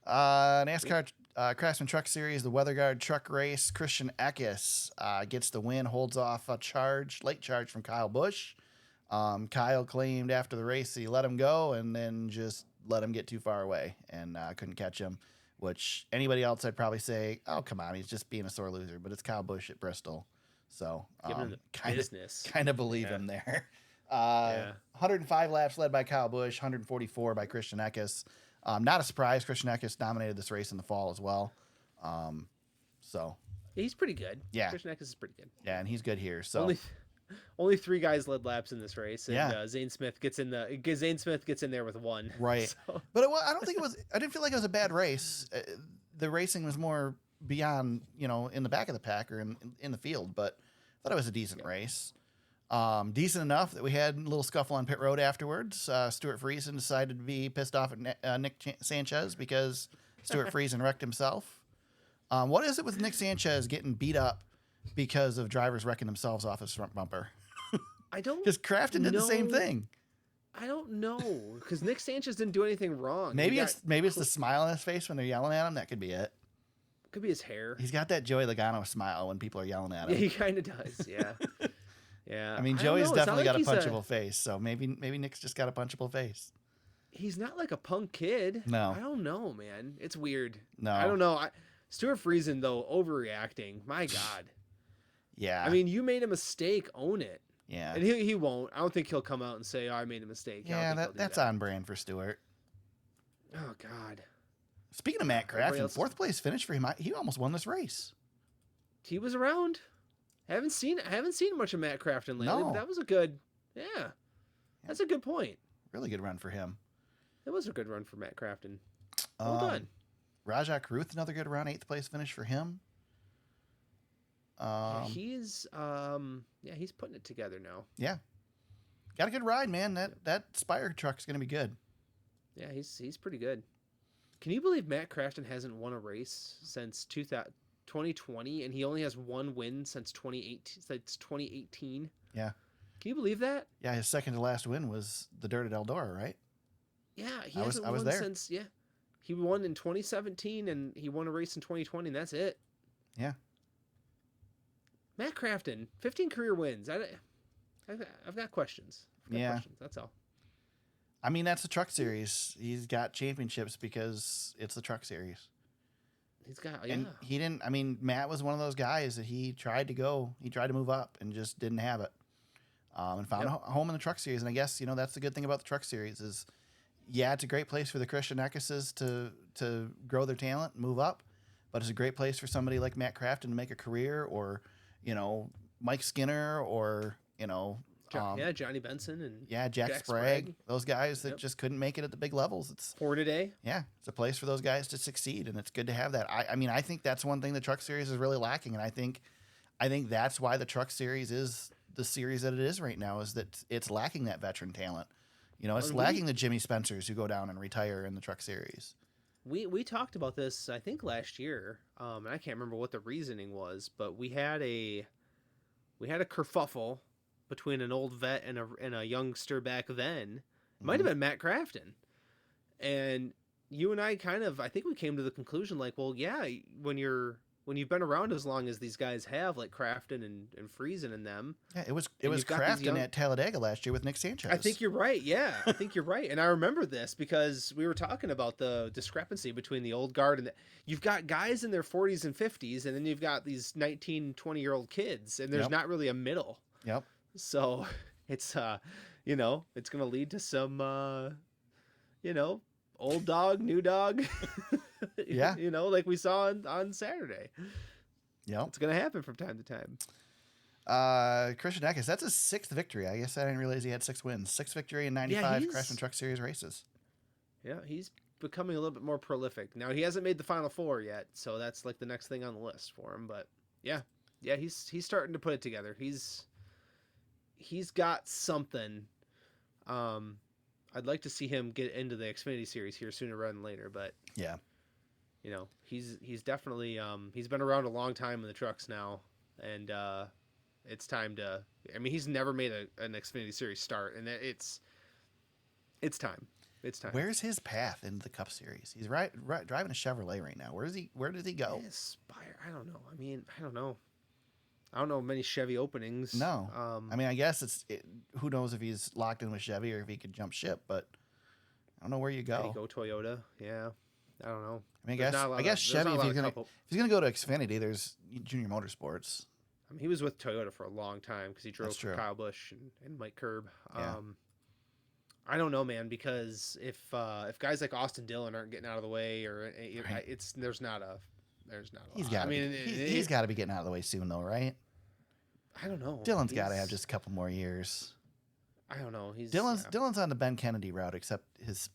NASCAR Craftsman Truck Series, the Weather Guard Truck Race. Christain Eckes gets the win, holds off a late charge from Kyle Busch. Kyle claimed after the race that he let him go and then just let him get too far away and couldn't catch him, which anybody else I'd probably say, oh, come on, he's just being a sore loser. But it's Kyle Busch at Bristol. So kind of believe him there. 105 laps led by Kyle Busch, 144 by Christain Eckes. Not a surprise. Christain Eckes dominated this race in the fall as well. So he's pretty good. Yeah. Christain Eckes is pretty good. Yeah, and he's good here. So only 3 guys led laps in this race, and Zane Smith gets in there with 1. Right. So. But I didn't feel like it was a bad race. The racing was more beyond, in the back of the pack or in the field, but I thought it was a decent race. Decent enough that we had a little scuffle on pit road afterwards. Stewart Friesen decided to be pissed off at Nick Sanchez because Stewart Friesen wrecked himself. What is it with Nick Sanchez getting beat up because of drivers wrecking themselves off his front bumper? I don't. Because Craftsman did the same thing. I don't know, because Nick Sanchez didn't do anything wrong. Maybe it's the smile on his face when they're yelling at him. That could be it. Could be his hair. He's got that Joey Logano smile when people are yelling at him. Yeah, he kind of does. Yeah. Yeah. I mean, Joey's definitely got a punchable face, so maybe Nick's just got a punchable face. He's not like a punk kid. No. I don't know, man. It's weird. No. I don't know. Stuart Friesen, though, overreacting. My God. Yeah. I mean, you made a mistake. Own it. Yeah. And he won't. I don't think he'll come out and say, oh, I made a mistake. Yeah, that's on brand for Stewart. Oh, God. Speaking of Matt Craftsman, 4th place finish for him. He almost won this race. He was around. I haven't seen much of Matt Craftsman lately, but that was a good, that's a good point. Really good run for him. It was a good run for Matt Craftsman. Well done. Rajah Caruth, another good run, 8th place finish for him. He's putting it together now. Yeah. Got a good ride, man. That Spire truck's going to be good. Yeah, he's pretty good. Can you believe Matt Craftsman hasn't won a race since 2020, and he only has 1 win since 2018? Yeah. Can you believe that? Yeah, his second to last win was the Dirt at Eldora, right? Yeah, he hasn't won there. Since, he won in 2017, and he won a race in 2020, and that's it. Yeah. Matt Craftsman, 15 career wins. I've got questions. Questions, that's all. I mean, that's the Truck Series. He's got championships because it's the Truck Series. He's got, And he didn't. I mean, Matt was one of those guys that he tried to move up and just didn't have it. And found a home in the Truck Series. And I guess, that's the good thing about the Truck Series is, it's a great place for the Christain Eckeses to grow their talent, move up. But it's a great place for somebody like Matt Crafton to make a career, or, Mike Skinner, or, Johnny Benson and Jack Sprague, those guys that just couldn't make it at the big levels. It's Hornaday. Yeah, it's a place for those guys to succeed, and it's good to have that. I mean, I think that's one thing the Truck Series is really lacking, and I think that's why the Truck Series is the series that it is right now, is that it's lacking that veteran talent. It's lacking the Jimmy Spencers who go down and retire in the Truck Series. We talked about this, I think, last year, and I can't remember what the reasoning was, but we had a kerfuffle between an old vet and a youngster back then. It might have been Matt Crafton. And you and I I think we came to the conclusion, like, well, yeah, when you've been around as long as these guys have, like Crafton and Friesen and them. Yeah, it was Crafton at Talladega last year with Nick Sanchez. I think you're right. Yeah, I think you're right. And I remember this because we were talking about the discrepancy between the old guard and you've got guys in their 40s and 50s, and then you've got these 19, 20-year-old kids, and there's not really a middle. Yep. So it's, it's going to lead to some, old dog, new dog. Yeah. Like we saw on Saturday. Yep. It's going to happen from time to time. Christain Eckes, that's his 6th victory. I guess I didn't realize he had 6 wins. 6th victory in 95 Craftsman Truck Series races. Yeah, he's becoming a little bit more prolific. Now, he hasn't made the Final Four yet, so that's like the next thing on the list for him. But yeah, he's starting to put it together. He's got something. I'd like to see him get into the Xfinity series here sooner rather than later, but yeah, he's definitely he's been around a long time in the trucks now, and it's time to. I mean, he's never made an Xfinity series start, and it's time. It's time. Where's his path into the Cup Series? He's driving a Chevrolet right now. Where does he go? Aspire. I don't know. I mean, I don't know. I don't know many Chevy openings. No. I mean, I guess who knows if he's locked in with Chevy or if he could jump ship, but I don't know where you go. Could he go Toyota? Yeah. I don't know. I mean, I guess Chevy, if he's going to go to Xfinity, there's Junior Motorsports. I mean, he was with Toyota for a long time because he drove for Kyle Busch and Mike Curb. Yeah. I don't know, man, because if guys like Austin Dillon aren't getting out of the way, or there's not a He's got to be getting out of the way soon, though, right? I don't know. Dillon's got to have just a couple more years. I don't know. Dillon's on the Ben Kennedy route, except his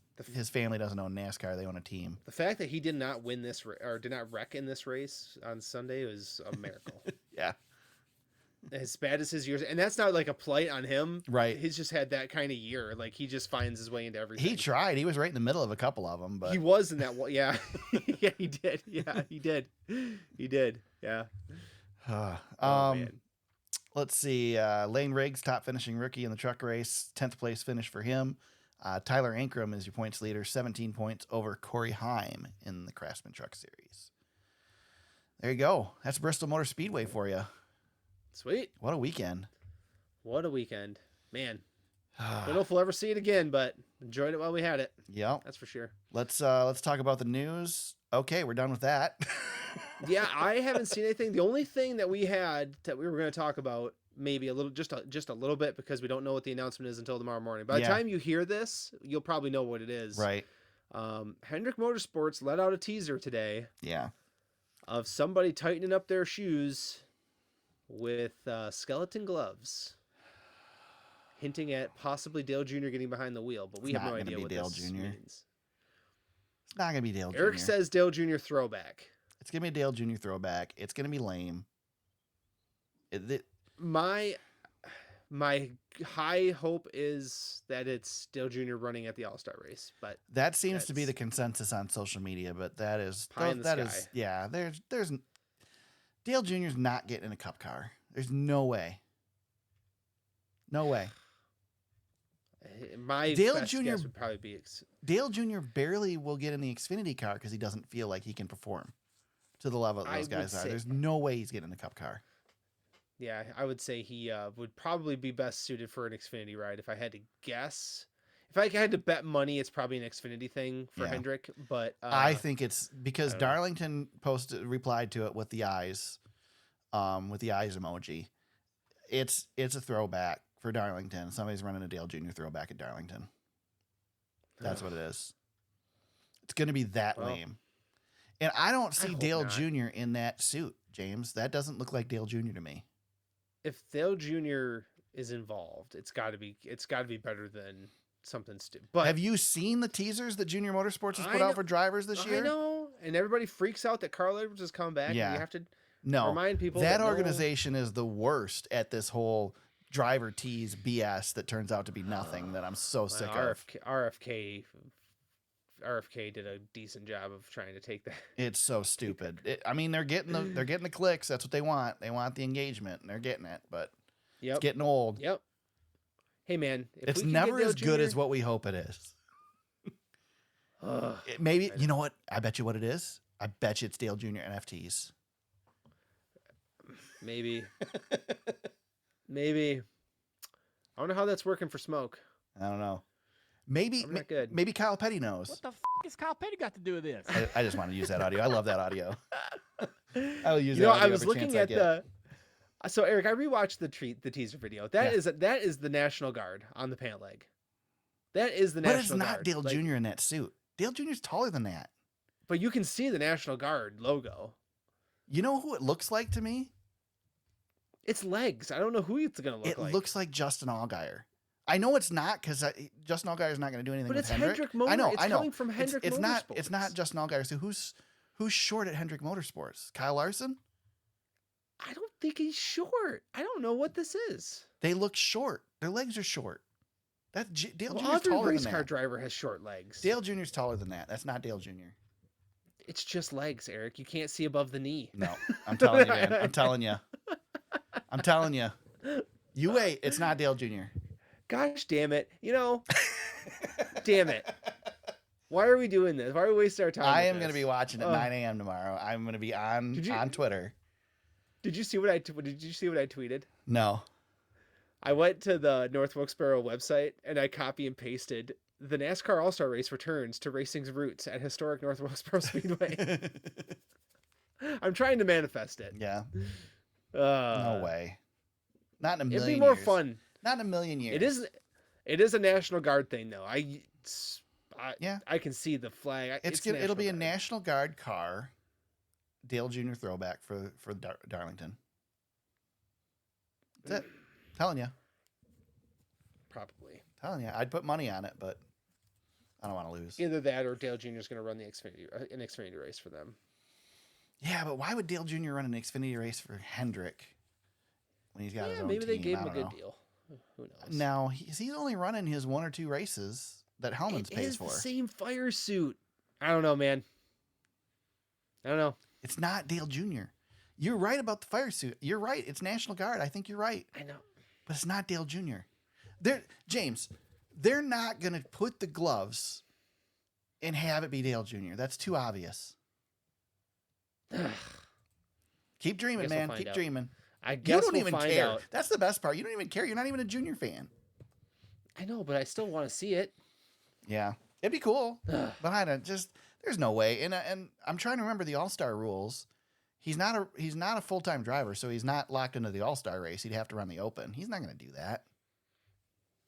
family doesn't own NASCAR; they own a team. The fact that he did not win this or did not wreck in this race on Sunday was a miracle. Yeah. As bad as his years, and that's not like a plight on him, right? He's just had that kind of year. Like he just finds his way into everything. He tried. He was right in the middle of a couple of them, but he was in that one. Yeah, yeah, he did. Yeah, he did. Yeah. Man. Let's see. Lane Riggs, top finishing rookie in the truck race, 10th place finish for him. Tyler Ankrum is your points leader, 17 points over Corey Heim in the Craftsman Truck Series. There you go. That's Bristol Motor Speedway for you. Sweet. What a weekend. Man. I don't know if we'll ever see it again, but enjoyed it while we had it. Yep. That's for sure. Let's talk about the news. Okay, we're done with that. Yeah, I haven't seen anything. The only thing that we had that we were going to talk about, maybe a little, just a little bit, because we don't know what the announcement is until tomorrow morning. By the time you hear this, you'll probably know what it is. Right. Hendrick Motorsports let out a teaser today. Yeah. Of somebody tightening up their shoes with skeleton gloves, hinting at possibly Dale Jr. getting behind the wheel, but we have no idea what Dale this Jr. means. It's not going to be Dale Jr. Eric says Dale Jr. throwback. It's going to be a Dale Jr. throwback. It's going to be lame. My high hope is that it's Dale Jr. running at the All-Star race, but that seems to be the consensus on social media, but that is pie in the sky. There's Dale Jr.'s not getting in a cup car. There's no way. No way. My Dale best Jr. guess would probably be Dale Jr. barely will get in the Xfinity car because he doesn't feel like he can perform to the level that those guys are. There's no way he's getting in the cup car. Yeah, I would say he would probably be best suited for an Xfinity ride if I had to guess. If I had to bet money, it's probably an Xfinity thing for Yeah. Hendrick, but I think it's because I don't know. Darlington replied to it with the eyes emoji. It's a throwback for Darlington. Somebody's running a Dale Jr. throwback at Darlington. That's what it is. It's going to be that lame. And I don't see hope Dale not. Jr. in that suit, James. That doesn't look like Dale Jr. to me. If Dale Jr. is involved, it's got to be better than something stupid. But have you seen the teasers that Junior Motorsports has I put know- out for drivers this year? I know, and everybody freaks out that Carl Edwards is coming back. Yeah. And you have to No, remind people that no- organization is the worst at this whole driver tease BS that turns out to be nothing. That I'm so sick of. RFK did a decent job of trying to take that. It's so stupid. I mean, they're getting the clicks. That's what they want. They want the engagement, and they're getting it. But Yep. it's getting old. Yep. Hey man, if It's we can never get as Dale good Jr. as what we hope it is. Ugh. Maybe you know what? I bet you what it is. I bet you it's Dale Jr. NFTs. Maybe. Maybe. I wonder how that's working for Smoke. I don't know. Maybe I'm not good. maybe Kyle Petty knows. What the f*** has Kyle Petty got to do with this? I just want to use that audio. I love that audio. I will use You that know, audio I was every looking chance I at get. the. So Eric, I rewatched the teaser video. That Yeah. is the National Guard on the pant leg. That is the But National it's not Guard. Dale Like, Jr. in that suit. Dale Jr.'s taller than that. But you can see the National Guard logo. You know who it looks like to me? It's legs. I don't know who it's gonna look It like. looks like Justin Allgaier. I know it's not because Justin Allgaier is not going to do anything But with it's Hendrick. Hendrick Motor. I know. It's coming from Hendrick it's not. Motorsports. It's not Justin Allgaier. So who's short at Hendrick Motorsports? Kyle Larson. I don't think he's short. I don't know what this is. They look short. Their legs are short. Dale Well, Jr.'s every taller race than car that. driver has short legs. Dale Jr.'s taller than that. That's not Dale Jr. It's just legs, Eric. You can't see above the knee. No, I'm telling you, man. I'm telling you. I'm telling you. You wait. It's not Dale Jr. Gosh damn it. You know, damn it. Why are we doing this? Why are we wasting our time? I with am going to this? be watching at 9 a.m. tomorrow. I'm going to be on Twitter. Did you see what I tweeted? No. I went to the North Wilkesboro website and I copy and pasted the NASCAR All-Star Race returns to racing's roots at historic North Wilkesboro Speedway. I'm trying to manifest it. Yeah. No No way. Not in a million It'd be more years. fun. Not in a million years. It is a National Guard thing though. Yeah. I can see the flag. It'll be a Guard. National Guard car. Dale Jr. throwback for Darlington. That's it. Telling you. Probably. Telling you. I'd put money on it, but I don't want to lose. Either that or Dale Jr. is going to run an Xfinity race for them. Yeah, but why would Dale Jr. run an Xfinity race for Hendrick when he's got his own Maybe they team? gave I him a don't good know. deal. Who knows? Now, he's only running his 1 or 2 races that Hellman's It pays is for. the same fire suit. I don't know, man. I don't know. It's not Dale Jr. You're right about the fire suit. You're right. It's National Guard. I think you're right. I know. But it's not Dale Jr. James, they're not going to put the gloves and have it be Dale Jr. That's too obvious. Keep dreaming, Guess we'll man. find Keep out. dreaming. I You guess don't we'll even find care. out. That's the best part. You don't even care. You're not even a Junior fan. I know, but I still want to see it. Yeah. It'd be cool. Ugh. But I don't there's no way. And I'm trying to remember the All-Star rules. He's not a full-time driver, so he's not locked into the All-Star race. He'd have to run the Open. He's not going to do that.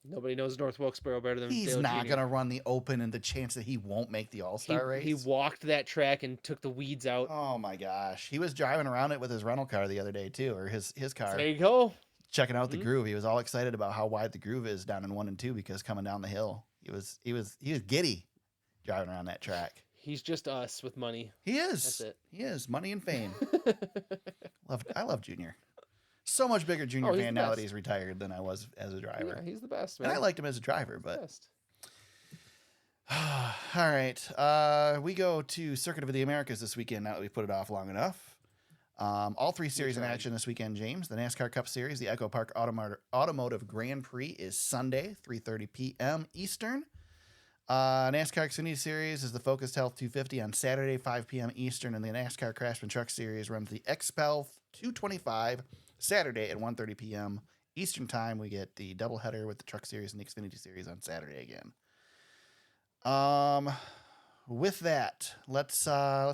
Nobody knows North Wilkesboro better than He's Dale not Jr. going to run the Open and the chance that he won't make the All-Star race. He walked that track and took the weeds out. Oh my gosh. He was driving around it with his rental car the other day too, or his car, There you go. checking out the groove. He was all excited about how wide the groove is down in 1 and 2 because coming down the hill. He was giddy driving around that track. He's just us with money. He is. That's it. He is. Money and fame. I love Junior. So much bigger Junior he's fan the now that best. he's retired than I was as a driver. Yeah, he's the best, man. And I liked him as a driver, but Best. all right. We go to Circuit of the Americas this weekend now that we've put it off long enough. All 3 series in tried. action this weekend, James. The NASCAR Cup Series, the Echopark Automotive Grand Prix is Sunday, 3:30 p.m. Eastern. NASCAR Xfinity Series is the Focused Health 250 on Saturday, 5 p.m. Eastern, and the NASCAR Craftsman Truck Series runs the XPEL 225 Saturday at 1:30 p.m. Eastern Time. We get the doubleheader with the Truck Series and the Xfinity Series on Saturday again. With that, let's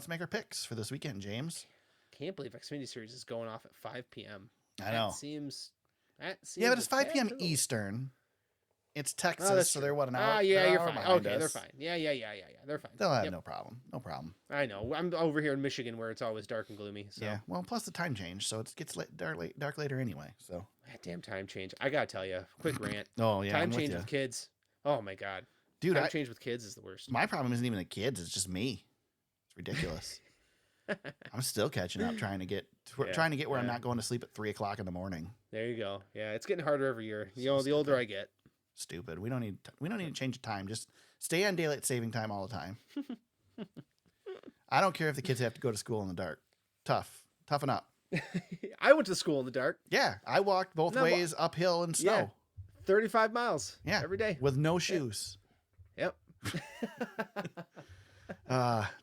make our picks for this weekend, James. Can't believe Xfinity Series is going off at 5 p.m. I know. That seems Yeah, but it's 5 p.m. early. Eastern. It's Oh, Texas, that's so true. they're what, an hour? Yeah, they're you're an hour fine. behind Okay, they're us. fine. Yeah. They're fine. They'll have Yep. no problem. No problem. I know. I'm over here in Michigan where it's always dark and gloomy. So. Yeah. Well, plus the time change, so it gets dark later anyway. So. That damn time change. I gotta tell you, quick rant. Oh yeah. Time change with kids. Oh my god. Dude, time change with kids is the worst. My problem isn't even the kids; it's just me. It's ridiculous. I'm still catching up, trying to get where I'm not going to sleep at 3 o'clock in the morning. There you go. Yeah, it's getting harder every year. You know, So the older I get. Stupid. We don't need to change the time. Just stay on daylight saving time all the time. I don't care if the kids have to go to school in the dark. Toughen up. I went to school in the dark. Yeah, I walked both ways uphill in snow. Yeah. 35 miles. Yeah, every day with no shoes. Yep.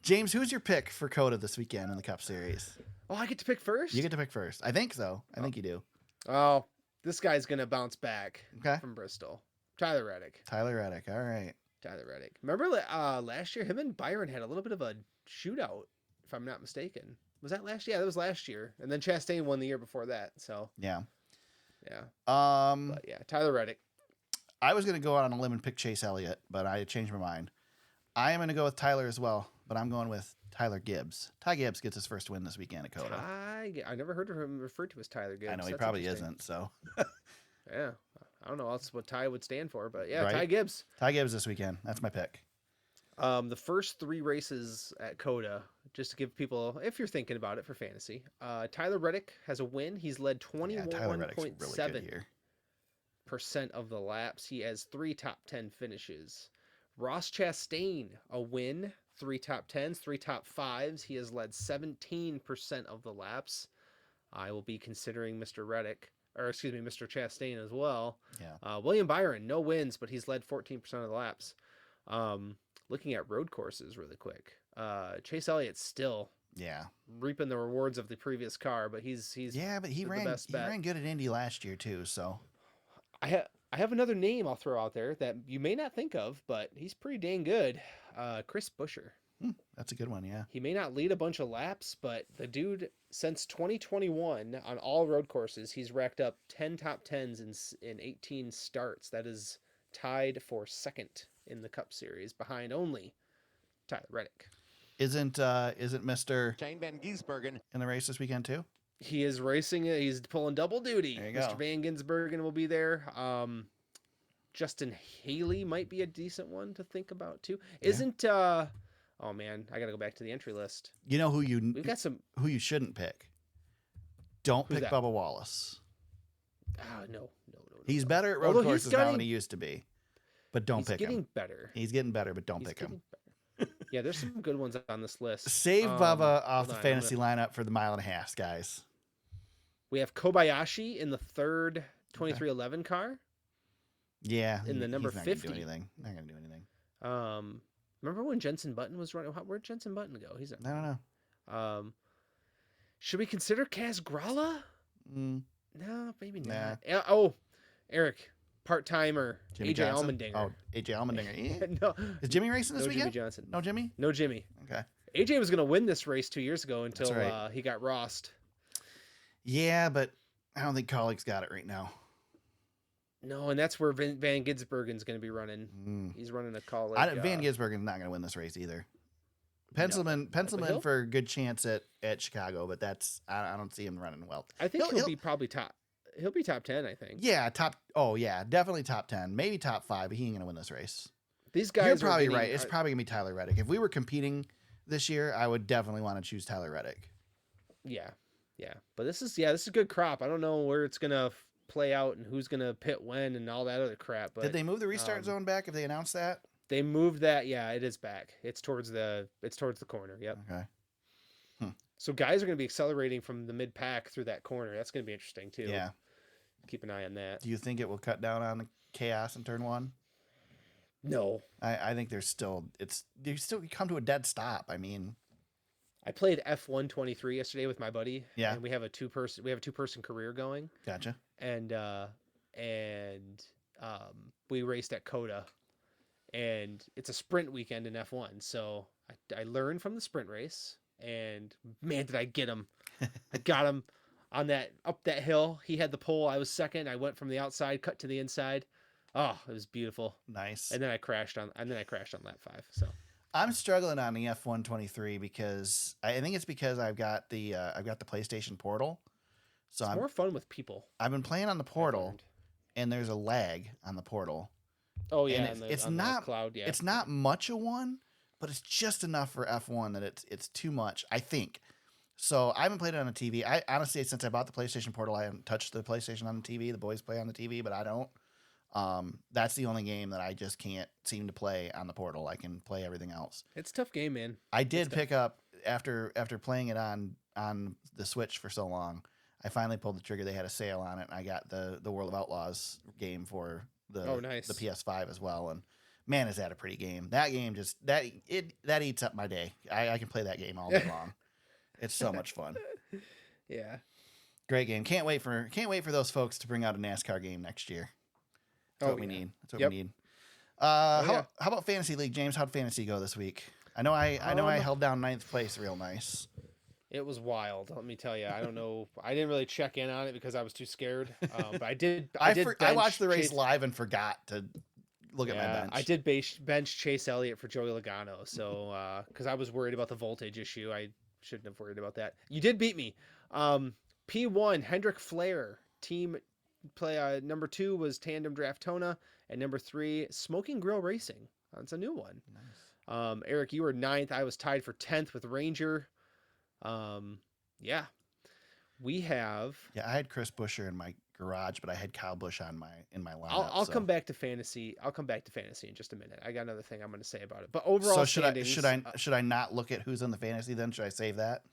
James, who's your pick for COTA this weekend in the Cup Series? Oh, I get to pick first? You get to pick first. I think so. I think you do. Oh, this guy's going to bounce back Okay. from Bristol. Tyler Reddick. Tyler Reddick. All right. Tyler Reddick. Remember last year, him and Byron had a little bit of a shootout, if I'm not mistaken. Was that last year? Yeah, that was last year. And then Chastain won the year before that. So, Yeah. yeah. But yeah, Tyler Reddick. I was going to go out on a limb and pick Chase Elliott, but I changed my mind. I am going to go with Tyler as well, but I'm going with Tyler Gibbs. Ty Gibbs gets his first win this weekend at COTA. I never heard of him referred to as Tyler Gibbs. I know he That's probably interesting. isn't. So Yeah. I don't know else what Ty would stand for, but yeah, Right? Ty Gibbs. Ty Gibbs this weekend. That's my pick. The first 3 races at COTA, just to give people, if you're thinking about it for fantasy, Tyler Reddick has a win. He's led Tyler Reddick's really good here. 21.7% of the laps. He has 3 top 10 finishes. Ross Chastain, a win, 3 top 10s, 3 top 5s. He has led 17% of the laps. I will be considering Mr. Chastain as well. Yeah. William Byron, no wins, but he's led 14% of the laps. Looking at road courses really quick. Chase Elliott's still reaping the rewards of the previous car, but he's but he ran good at Indy last year too. So I have another name I'll throw out there that you may not think of, but he's pretty dang good. Chris Buescher. That's a good one. Yeah. He may not lead a bunch of laps, but the dude, since 2021 on all road courses, he's racked up 10 top 10s in 18 starts. That is tied for second in the Cup Series, behind only Tyler Reddick. Isn't Mr. Shane Van Gisbergen in the race this weekend too? He is racing it. He's pulling double duty. There you Mr. go. Van Gisbergen will be there. Justin Haley might be a decent one to think about too. Isn't oh man, I gotta go back to the entry list. You know who We've got some. who you shouldn't pick? Don't Who's pick that? Bubba Wallace. No. He's better at road Although courses now than he used to be. But don't pick He's him. getting better. He's getting better, but don't He's pick him. getting better. Yeah, there's some good ones on this list. Save Bubba off hold the on, fantasy lineup for the mile and a half, guys. We have Kobayashi in the third 2311 car. Yeah. In the number he's not 50. Gonna do anything. Not going to do anything. Remember when Jensen Button was running? Where'd Jensen Button go? He's I don't know. Should we consider Kaz Grala? Mm, No, maybe Nah. not. Oh, Eric, part-timer, Jimmy AJ Johnson? Allmendinger. Oh, AJ Allmendinger. Yeah. No, Is Jimmy racing this no Jimmy weekend? Johnson. No Jimmy? No Jimmy. Okay. AJ was going to win this race 2 years ago until That's right. he got Rossed. Yeah, but I don't think Colleague's got it right now. No, and that's where Van Gisbergen's going to be running. Mm. He's running a colleague. Van Gisbergen's not going to win this race either. Pencil him in he'll- for a good chance at Chicago, but I don't see him running well. I think he'll he'll- be probably top. He'll be top 10, I think. Yeah, definitely top 10, maybe top 5, but he ain't going to win this race. These guys You're are probably getting- right. It's probably going to be Tyler Reddick. If we were competing this year, I would definitely want to choose Tyler Reddick. Yeah. But this is a good crop. I don't know where it's going to play out and who's going to pit when and all that other crap. But Did they move the restart zone back? Have they announced that? They moved that. Yeah, it is back. It's towards the corner. Yep. Okay. So guys are going to be accelerating from the mid pack through that corner. That's going to be interesting too. Yeah. Keep an eye on that. Do you think it will cut down on the chaos in turn 1? No, I think you still come to a dead stop. I mean, I played F123 yesterday with my buddy. Yeah. And we have a two-person career going. Gotcha. And we raced at COTA. And it's a sprint weekend in F1. So I learned from the sprint race. And man, did I get him. I got him on up that hill. He had the pole. I was second. I went from the outside, cut to the inside. Oh, it was beautiful. Nice. And then I crashed on lap 5. So I'm struggling on the F123 because I think it's because I've got the PlayStation Portal. So it's more fun with people. I've been playing on the Portal, and there's a lag on the Portal. Oh yeah, and it's not the cloud. Yeah, it's not much of one, but it's just enough for F1 that it's too much, I think. So I haven't played it on the TV. I honestly, since I bought the PlayStation Portal, I haven't touched the PlayStation on the TV. The boys play on the TV, but I don't. That's the only game that I just can't seem to play on the Portal. I can play everything else. It's a tough game, man. I did pick up after playing it on the Switch for so long. I finally pulled the trigger. They had a sale on it, and I got the World of Outlaws game for the PS5 as well. And man, is that a pretty game? That game just that eats up my day. I can play that game all day long. It's so much fun. Yeah, great game. Can't wait for those folks to bring out a NASCAR game next year. That's what we need. That's what we need. How about Fantasy League, James? How'd Fantasy go this week? I know I held down 9th place real nice. It was wild. Let me tell you. I don't know. I didn't really check in on it because I was too scared. But I did. I watched the race live and forgot to look at my bench. I did bench Chase Elliott for Joey Logano. So because I was worried about the voltage issue, I shouldn't have worried about that. You did beat me. P1 Hendrick Flair team play. Number 2 was Tandem Draftona, and number 3 Smoking Grill Racing. That's a new one. Nice. Eric, you were 9th. I was tied for 10th with Ranger. We have. Yeah, I had Chris Buescher in my garage, but I had Kyle Busch in my lineup. I'll come back to fantasy. I'll come back to fantasy in just a minute. I got another thing I'm going to say about it. But overall, so should I not look at who's in the fantasy then? Should I save that?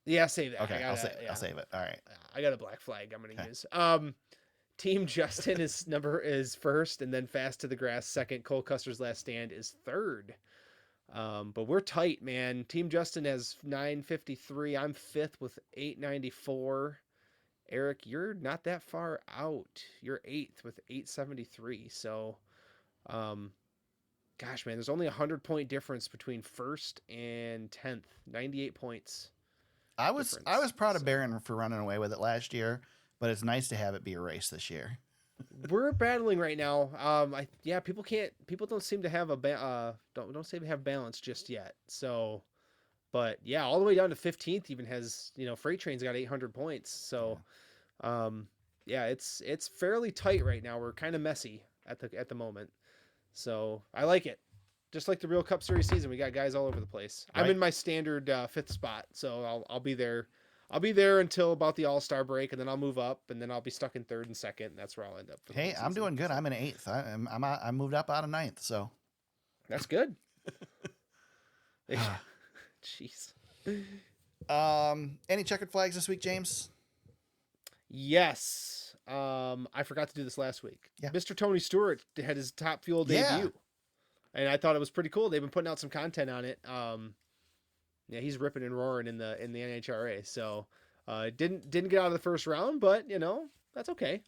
Yeah, save that. Okay, I'll save it. All right. I got a black flag I'm going to use. Team Justin is first, and then Fast to the Grass second. Cole Custer's Last Stand is third. But we're tight, man. Team Justin has 953. I'm 5th with 894. Eric, you're not that far out. You're 8th with 873. So, gosh, man, there's only 100-point difference between 1st and 10th. 98 points. I was proud of Barron for running away with it last year, but it's nice to have it be a race this year. We're battling right now. People don't seem to have don't seem to have balance just yet. So, but yeah, all the way down to 15th even has, Freight Train's got 800 points. So, it's fairly tight right now. We're kind of messy at the moment. So I like it. Just like the Real Cup Series season, we got guys all over the place. Right. I'm in my standard 5th spot, so I'll be there. I'll be there until about the All-Star break, and then I'll move up, and then I'll be stuck in 3rd and 2nd, and that's where I'll end up. Hey, I'm doing good. I'm in 8th. I moved up out of 9th, so that's good. Jeez. Any checkered flags this week, James? Yes. I forgot to do this last week. Yeah. Mr. Tony Stewart had his Top Fuel debut, and I thought it was pretty cool. They've been putting out some content on it. Yeah, he's ripping and roaring in the NHRA. So, didn't get out of the first round, but that's okay.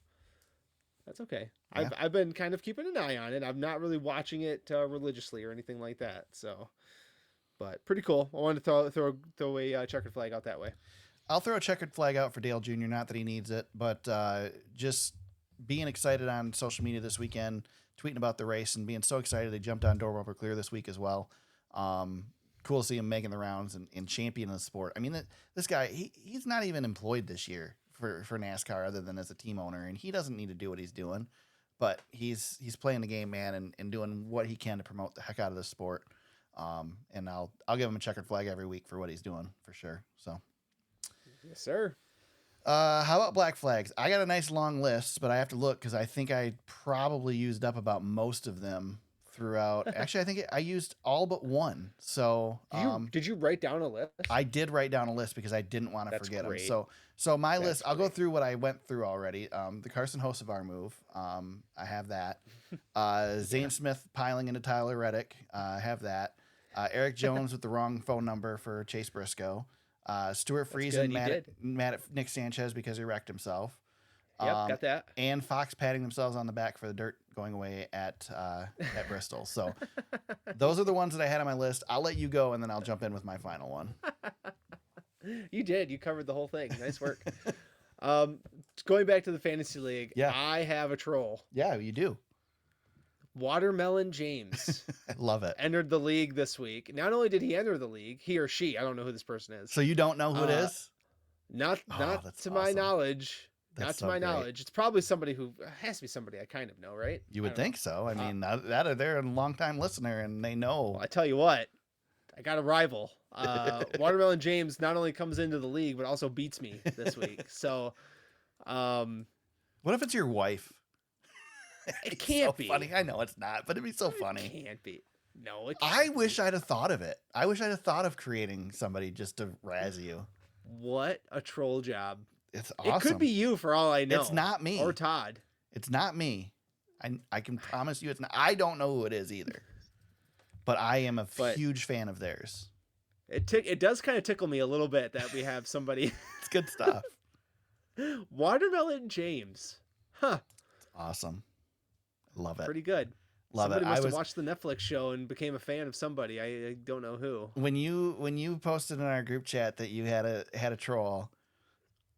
That's okay. Yeah. I've been kind of keeping an eye on it. I'm not really watching it religiously or anything like that. So, but pretty cool. I wanted to throw a checkered flag out that way. I'll throw a checkered flag out for Dale Jr. Not that he needs it, but just being excited on social media this weekend, tweeting about the race and being so excited they jumped on Door Bumper Clear this week as well. Cool to see him making the rounds and championing the sport. I mean, this guy, he's not even employed this year for NASCAR other than as a team owner, and he doesn't need to do what he's doing, but he's playing the game, man, and doing what he can to promote the heck out of the sport. And I'll give him a checkered flag every week for what he's doing for sure. So, yes, sir. How about black flags? I got a nice long list, but I have to look because I think I probably used up about most of them throughout. Actually, I think I used all but one. So, did you write down a list? I did write down a list because I didn't want to forget them. So my list, I'll go through what I went through already. The Carson Hocevar move, I have that. Zane Smith piling into Tyler Reddick, I have that. Eric Jones with the wrong phone number for Chase Briscoe. Stuart Friesen mad at Nick Sanchez because he wrecked himself. Yep, got that. And Fox patting themselves on the back for the dirt going away at Bristol. So those are the ones that I had on my list. I'll let you go, and then I'll jump in with my final one. You did. You covered the whole thing. Nice work. Going back to the fantasy league, I have a troll. Yeah, you do. Watermelon James. I love it. Entered the league this week. Not only did he enter the league, he or she, I don't know who this person is. So you don't know who it is? Not to my knowledge. Not to my knowledge. It's probably somebody who has to be somebody I kind of know, right? You would think so. I mean, they're a long-time listener, and they know. Well, I tell you what, I got a rival. Watermelon James not only comes into the league, but also beats me this week. So, what if it's your wife? It can't so be funny. I know it's not, but it'd be so funny. It can't be. No, it can't I wish I'd have thought of it. I wish I'd have thought of creating somebody just to razz you. What a troll job. It's awesome. It could be you for all I know. It's not me. Or Todd. It's not me. I can promise you it's not. I don't know who it is either. But I am a huge fan of theirs. It does kind of tickle me a little bit that we have somebody. It's good stuff. Watermelon James. Huh. It's awesome. Love it. Pretty good. Love somebody it. must have watched the Netflix show and became a fan of somebody. I don't know who. When you posted in our group chat that you had a troll,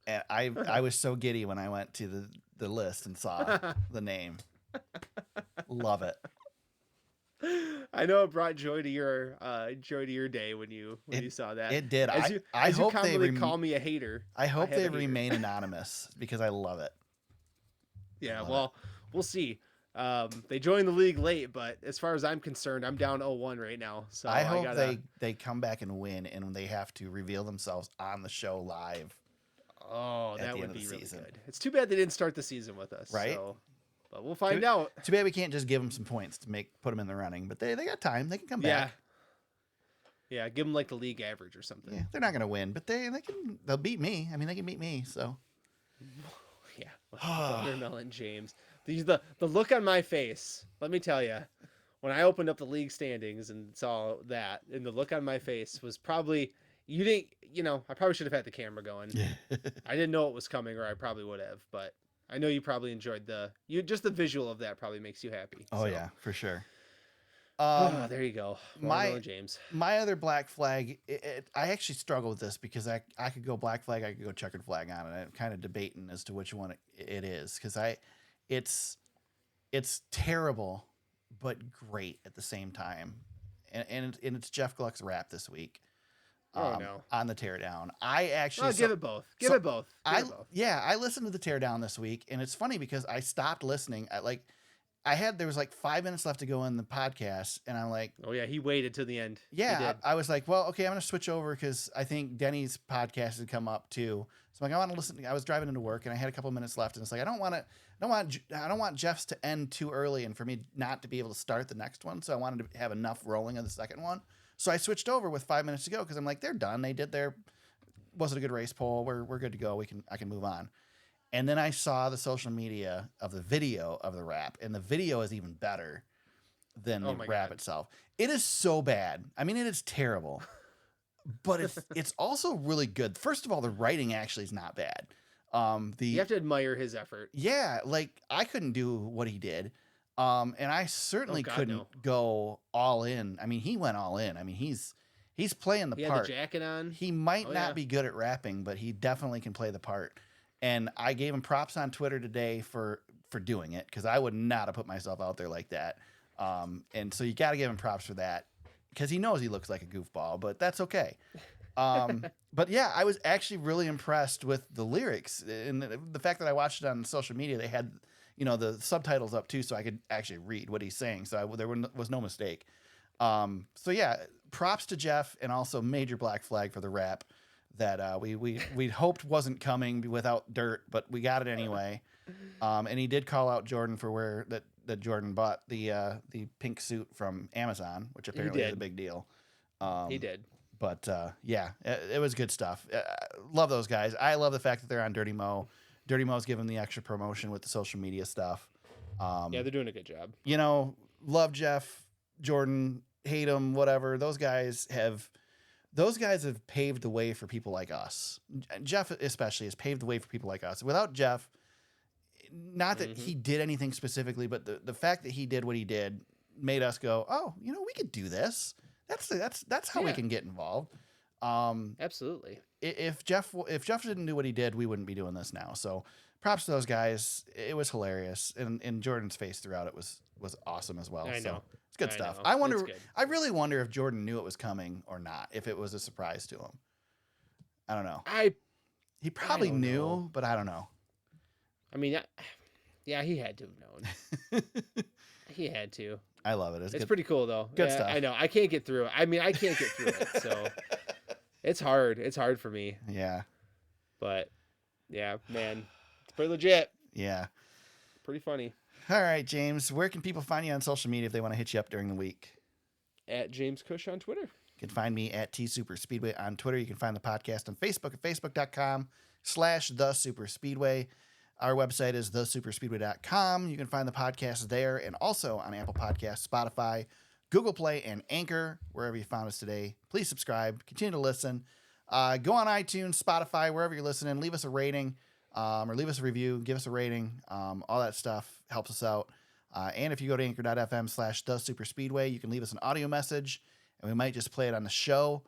and I was so giddy when I went to the list and saw the name. Love it. I know it brought joy to your day when you saw that. It did. I hope they call me a hater. I hope they remain anonymous because I love it. Yeah, well, we'll see. They joined the league late, but as far as I'm concerned, I'm down 0-1 right now. So I hope they come back and win, and they have to reveal themselves on the show live. Oh, that would be really good. It's too bad they didn't start the season with us, right? So, but we'll find out. Too bad we can't just give them some points to put them in the running, but they got time. They can come back. Yeah, give them like the league average or something. Yeah, they're not going to win, but they'll beat me. I mean, they can beat me. So yeah, Watermelon James. The look on my face. Let me tell you, when I opened up the league standings and saw that, and the look on my face was probably I probably should have had the camera going. I didn't know it was coming, or I probably would have. But I know you probably enjoyed just the visual of that probably makes you happy. Oh yeah, for sure. There you go. James. My other black flag, I actually struggle with this because I could go black flag, I could go checkered flag on it. I'm kind of debating as to which one it is because it's terrible, but great at the same time, and it's Jeff Gluck's rap this week. No. On the teardown. I actually give it both. Give it both. I listened to the teardown this week, and it's funny because I stopped listening. There was like 5 minutes left to go in the podcast, and I'm like, oh yeah, he waited to the end. Yeah, I was like, well, okay, I'm gonna switch over because I think Denny's podcast had come up too. So I'm like, I want to listen. I was driving into work, and I had a couple minutes left, and it's like I don't want Jeff's to end too early, and for me not to be able to start the next one. So I wanted to have enough rolling of the second one. So I switched over with 5 minutes to go because I'm like, they're done. They did wasn't a good race poll. We're good to go. I can move on. And then I saw the social media of the video of the rap, and the video is even better than the rap itself. It is so bad. I mean, it is terrible, but it's also really good. First of all, the writing actually is not bad. You have to admire his effort. Yeah, like I couldn't do what he did. And I certainly couldn't go all in. I mean, he went all in. I mean, he's playing the part. He had the jacket on. He might not be good at rapping, but he definitely can play the part. And I gave him props on Twitter today for doing it because I would not have put myself out there like that. And so you got to give him props for that because he knows he looks like a goofball, but that's okay. But yeah, I was actually really impressed with the lyrics and the fact that I watched it on social media. They had the subtitles up too, so I could actually read what he's saying. So there was no mistake. So yeah, props to Jeff, and also major black flag for the rap that we hoped wasn't coming without dirt, but we got it anyway. And he did call out Jordan for where that Jordan bought the pink suit from Amazon, which apparently is a big deal. He did. But yeah, it was good stuff. Love those guys. I love the fact that they're on Dirty Mo. Dirty Mo's giving the extra promotion with the social media stuff. Yeah, they're doing a good job. Love Jeff, Jordan, hate them, whatever. Those guys have paved the way for people like us. Jeff especially has paved the way for people like us. Without Jeff, not that he did anything specifically, but the fact that he did what he did made us go, oh, we could do this. That's how we can get involved. Absolutely. If Jeff didn't do what he did, we wouldn't be doing this now. So props to those guys. It was hilarious, and Jordan's face throughout it was awesome as well. I know. So it's good stuff. Know. I really wonder if Jordan knew it was coming or not. If it was a surprise to him, I don't know. He probably knew, but I don't know. I mean, yeah, he had to have known. He had to. I love it. It's pretty cool though. Good stuff. I know. I can't get through it. I mean, I can't get through it. So it's hard. It's hard for me. Yeah. But yeah, man, it's pretty legit. Yeah. Pretty funny. All right, James, where can people find you on social media if they want to hit you up during the week? At James Cush on Twitter. You can find me at TSuperspeedway on Twitter. You can find the podcast on Facebook at facebook.com/TheSuperspeedway. Our website is thesuperspeedway.com. You can find the podcast there and also on Apple Podcasts, Spotify, Google Play, and Anchor, wherever you found us today. Please subscribe. Continue to listen. Go on iTunes, Spotify, wherever you're listening. Leave us a rating or leave us a review. Give us a rating. All that stuff helps us out. And if you go to anchor.fm/thesuperspeedway, you can leave us an audio message, and we might just play it on the show.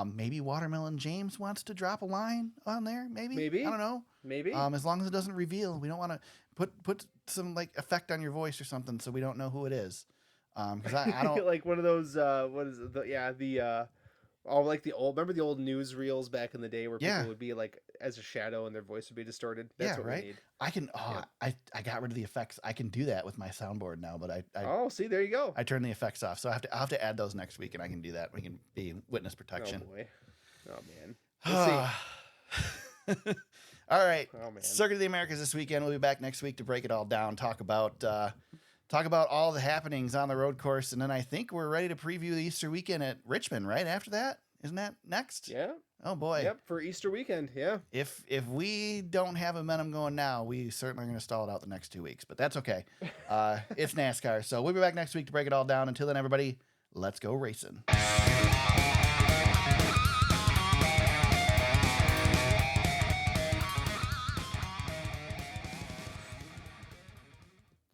Maybe Watermelon James wants to drop a line on there. Maybe. I don't know. Maybe. As long as it doesn't reveal. We don't want to put some like effect on your voice or something so we don't know who it is. Because I don't like one of those. What is it? Like the old. Remember the old newsreels back in the day where people would be like as a shadow and their voice would be distorted. That's what right. we need. I can. I got rid of the effects. I can do that with my soundboard now. But I see, there you go. I turned the effects off, so I'll have to add those next week, and I can do that. We can be witness protection. Oh boy. Oh man. We'll see. All right. Oh man. Circuit of the Americas this weekend. We'll be back next week to break it all down. Talk about all the happenings on the road course, and then I think we're ready to preview the Easter weekend at Richmond. Right after that, isn't that next? Yeah. Oh boy. Yep. For Easter weekend. Yeah. If we don't have momentum going now, we certainly are going to stall it out the next 2 weeks. But that's okay. It's NASCAR, so we'll be back next week to break it all down. Until then, everybody, let's go racing.